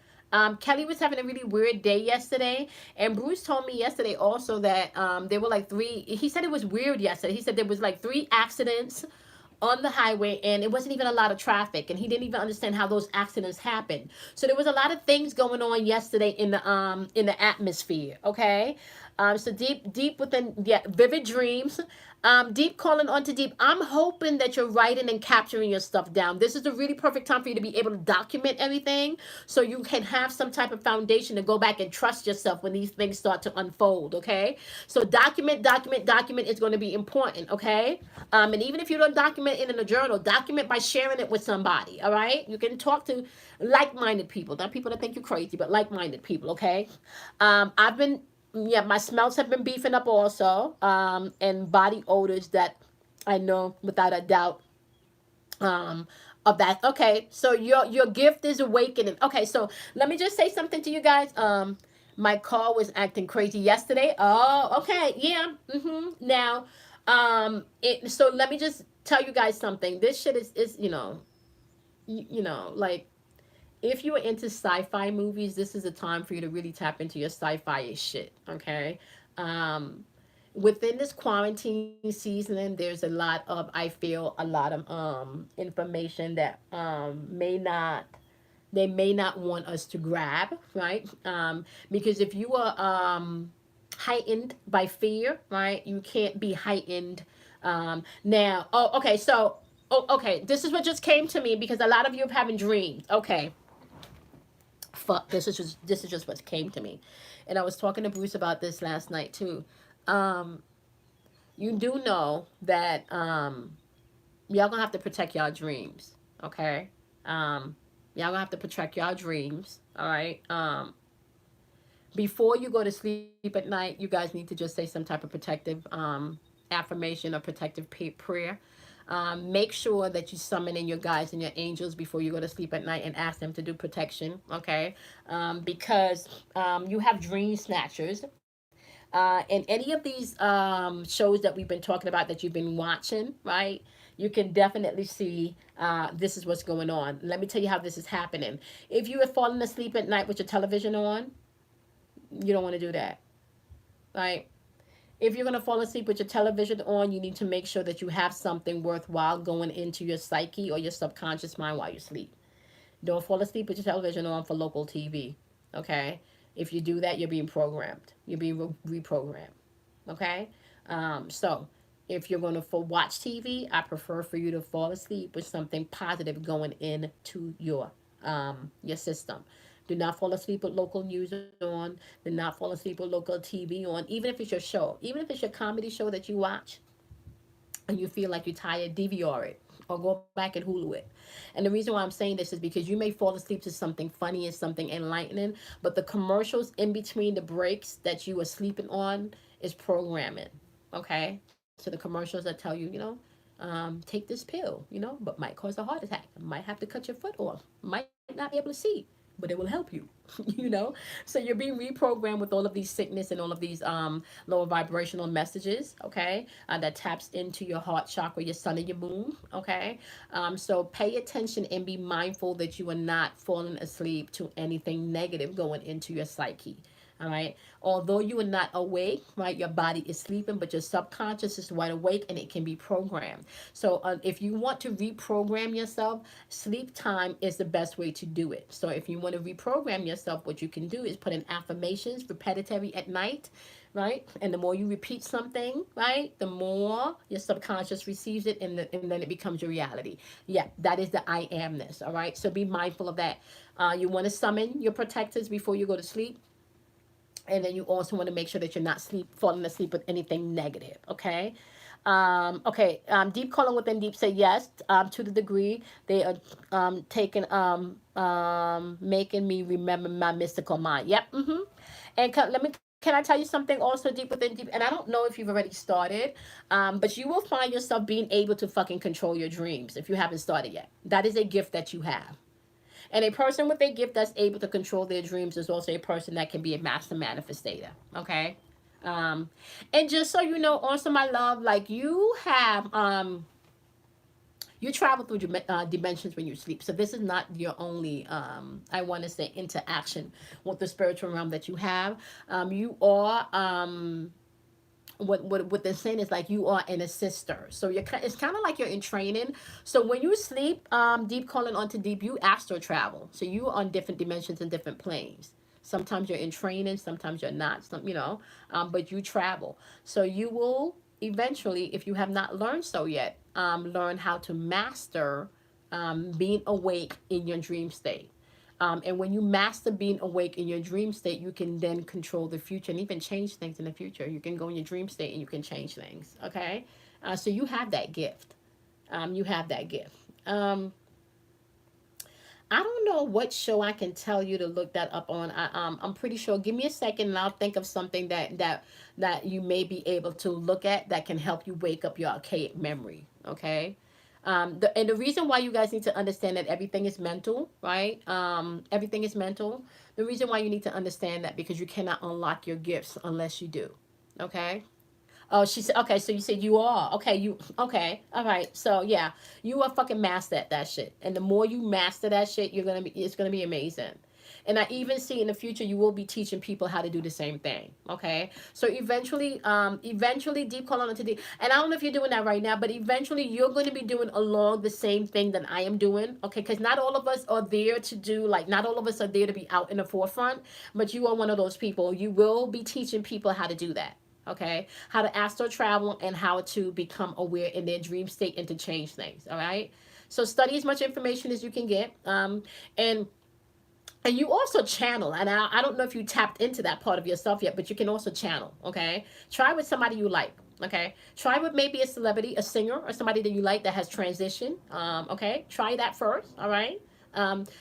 Kelly was having a really weird day yesterday, and Bruce told me yesterday also that there were like three. He said it was weird yesterday. He said there was like three accidents on the highway, and it wasn't even a lot of traffic, and he didn't even understand how those accidents happened. So there was a lot of things going on yesterday in the atmosphere. Okay. So deep within, yeah, vivid dreams. Deep calling onto deep. I'm hoping that you're writing and capturing your stuff down. This is a really perfect time for you to be able to document everything, so you can have some type of foundation to go back and trust yourself when these things start to unfold. Okay. So document is going to be important. Okay. And even if you don't document it in a journal, document by sharing it with somebody. All right. You can talk to like-minded people, not people that think you're crazy, but like-minded people. Okay. I've been Yeah, my smells have been beefing up also, and body odors that I know without a doubt, um of that. Okay, so your gift is awakening. Okay, so let me just say something to you guys. My car was acting crazy yesterday. Oh, okay, yeah. Now, it so let me just tell you guys something. This shit is like, if you are into sci-fi movies, this is a time for you to really tap into your sci-fi shit. Okay. um Within this quarantine season, there's a lot of, I feel, a lot of information that they may not want us to grab, right? Because if you are heightened by fear, right, you can't be heightened. Now, oh, okay, so, oh, okay, this is what just came to me, because a lot of you have having dreams. Okay, fuck, this is just what came to me, and I was talking to Bruce about this last night too. um you do know that y'all gonna have to protect y'all dreams. Okay. Y'all gonna have to protect y'all dreams. All right. Before you go to sleep at night, you guys need to just say some type of protective affirmation or protective prayer. Make sure that you summon in your guides and your angels before you go to sleep at night and ask them to do protection. Okay. Because you have dream snatchers. In any of these shows that we've been talking about that you've been watching, right? You can definitely see this is what's going on. Let me tell you how this is happening. If you are falling asleep at night with your television on, you don't want to do that, right? If you're going to fall asleep with your television on, you need to make sure that you have something worthwhile going into your psyche or your subconscious mind while you sleep. Don't fall asleep with your television on for local TV, okay? If you do that, you're being programmed. You're being reprogrammed, okay? So if you're going to watch TV, I prefer for you to fall asleep with something positive going into your system. Do not fall asleep with local news on. Do not fall asleep with local TV on. Even if it's your show, even if it's your comedy show that you watch, and you feel like you're tired, DVR it or go back and Hulu it. And the reason why I'm saying this is because you may fall asleep to something funny and something enlightening, but the commercials in between the breaks that you are sleeping on is programming. Okay? So the commercials that tell you, take this pill, but might cause a heart attack, might have to cut your foot off, might not be able to see, but it will help you. you know so you're being reprogrammed with all of these sickness and all of these lower vibrational messages, okay, that taps into your heart chakra, your sun and your moon. Okay. So pay attention and be mindful that you are not falling asleep to anything negative going into your psyche. All right. Although you are not awake, right, your body is sleeping, but your subconscious is wide awake and it can be programmed. So if you want to reprogram yourself, sleep time is the best way to do it. So if you want to reprogram yourself, what you can do is put in affirmations repetitively at night. right? And the more you repeat something, right, the more your subconscious receives it, and then it becomes your reality. Yeah, that is the I amness, all right? So be mindful of that. You want to summon your protectors before you go to sleep. And then you also want to make sure that you're not falling asleep with anything negative, okay? Okay, deep calling within deep say yes, to the degree they are taking making me remember my mystical mind. Yep. And can I tell you something also deep within deep? And I don't know if you've already started, but you will find yourself being able to fucking control your dreams if you haven't started yet. That is a gift that you have. And a person with a gift that's able to control their dreams is also a person that can be a master manifestator. Okay. Um, and just so you know, also my love, like you travel through dimensions when you sleep. So this is not your only, I want to say, interaction with the spiritual realm that you have. You are, what they're saying is like you are an assister. So it's kind of like you're in training. So when you sleep, deep calling onto deep, you astral travel. So you are on different dimensions and different planes. Sometimes you're in training, sometimes you're not. But you travel. So you will eventually, if you have not learned so yet, learn how to master being awake in your dream state. And when you master being awake in your dream state, you can then control the future and even change things in the future. You can go in your dream state and you can change things. Okay. So you have that gift. You have that gift. I don't know what show I can tell you to look that up on. I'm pretty sure. Give me a second, and I'll think of something that you may be able to look at that can help you wake up your archaic memory. Okay. And the reason why you guys need to understand that everything is mental, right? Everything is mental. The reason why you need to understand that because you cannot unlock your gifts unless you do. Okay. Oh, she said, okay, so you said you are. Okay, okay, all right. So, yeah, you are fucking master at that shit. And the more you master that shit, it's gonna be amazing. And I even see in the future, you will be teaching people how to do the same thing. Okay. So eventually deep calling into deep, and I don't know if you're doing that right now, but eventually you're going to be doing along the same thing that I am doing. Okay. Cause not all of us are there to do, like, not all of us are there to be out in the forefront, but you are one of those people. You will be teaching people how to do that. Okay, how to astral travel and how to become aware in their dream state and to change things. All right, so study as much information as you can get, and you also channel. And I don't know if you tapped into that part of yourself yet, but you can also channel. Okay, try with somebody you like. Okay, try with maybe a celebrity, a singer, or somebody that you like that has transitioned. Okay, try that first. All right.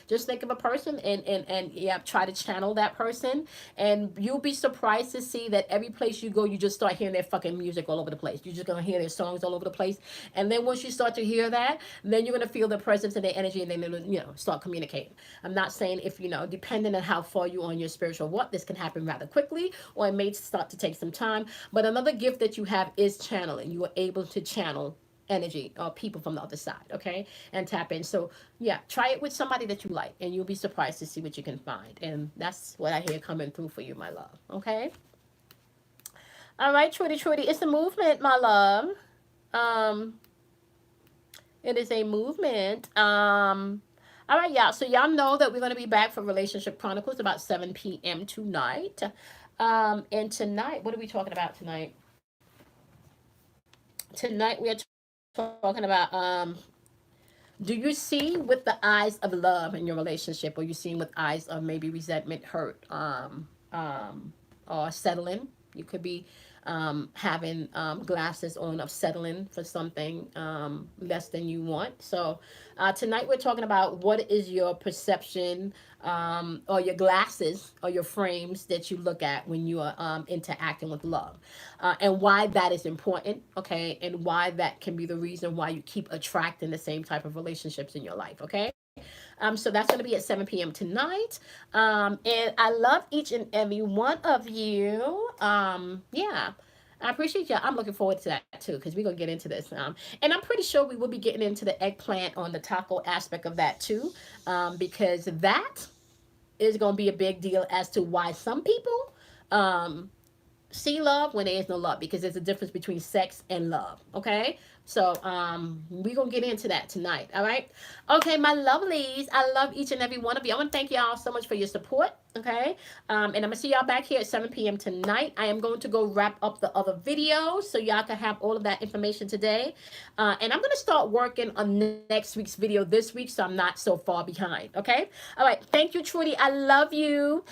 Just think of a person and yeah, try to channel that person, and you'll be surprised to see that every place you go, you just start hearing their fucking music all over the place. You're just gonna hear their songs all over the place, and then once you start to hear that, then you're gonna feel the presence of their energy, and then start communicating. I'm not saying if depending on how far you are on your spiritual walk, this can happen rather quickly, or it may start to take some time. But another gift that you have is channeling. You are able to channel energy or people from the other side, okay, and tap in. So yeah, try it with somebody that you like, and you'll be surprised to see what you can find. And that's what I hear coming through for you, my love. Okay. All right, Trudy, it's a movement, my love. um it is a movement. All right, y'all, so y'all know that we're going to be back for Relationship Chronicles about 7 p.m. tonight. And tonight, what are we talking about tonight? Tonight we are talking about do you see with the eyes of love in your relationship, or you seeing with eyes of maybe resentment, hurt, or settling? You could be having glasses on of settling for something less than you want. So tonight we're talking about what is your perception, or your glasses or your frames that you look at when you are interacting with love, and why that is important, okay, and why that can be the reason why you keep attracting the same type of relationships in your life, okay. So that's going to be at 7 p.m. tonight. And I love each and every one of you. Yeah. I appreciate you. I'm looking forward to that too, because we're going to get into this. And I'm pretty sure we will be getting into the eggplant on the taco aspect of that too, because that is going to be a big deal as to why some people see love when there is no love, because there's a difference between sex and love, okay. So we're gonna get into that tonight. All right, okay, my lovelies, I love each and every one of you. I want to thank y'all so much for your support. Okay. And I'm going to see y'all back here at 7 p.m. tonight. I am going to go wrap up the other videos so y'all can have all of that information today. And I'm going to start working on next week's video this week so I'm not so far behind. Okay. All right. Thank you, Trudy. I love you.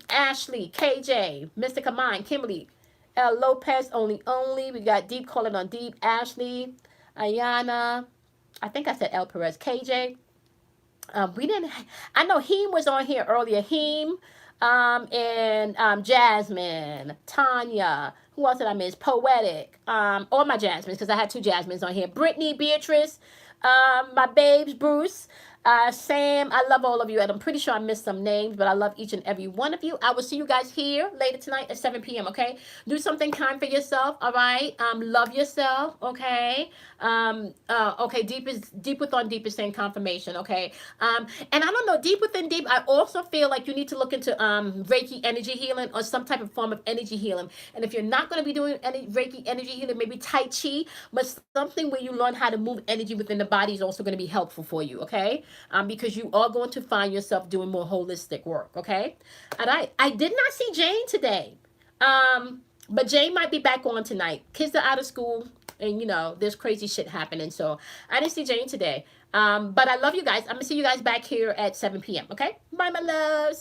Ashley, KJ, Mystica Mind, Kimberly, Lopez, only. We got Deep calling on Deep. Ashley, Ayana. I think I said El Perez. KJ. We didn't. I know Heem was on here earlier. Heem, and Jasmine, Tanya. Who else did I miss? Poetic. All my Jasmines because I had two Jasmines on here. Brittany, Beatrice, my babes, Bruce. Sam, I love all of you, and I'm pretty sure I missed some names, but I love each and every one of you. I will see you guys here later tonight at 7 p.m., okay? Do something kind for yourself, all right? Love yourself, okay? Okay, Deep Within Deep is saying confirmation, okay? And I don't know, Deep Within Deep, I also feel like you need to look into Reiki energy healing or some type of form of energy healing. And if you're not going to be doing any Reiki energy healing, maybe Tai Chi, but something where you learn how to move energy within the body is also going to be helpful for you, okay? Because you are going to find yourself doing more holistic work, okay? And I did not see Jane today. But Jane might be back on tonight. Kids are out of school, and you know, there's crazy shit happening. So I didn't see Jane today. But I love you guys. I'm gonna see you guys back here at 7 p.m. Okay? Bye, my loves.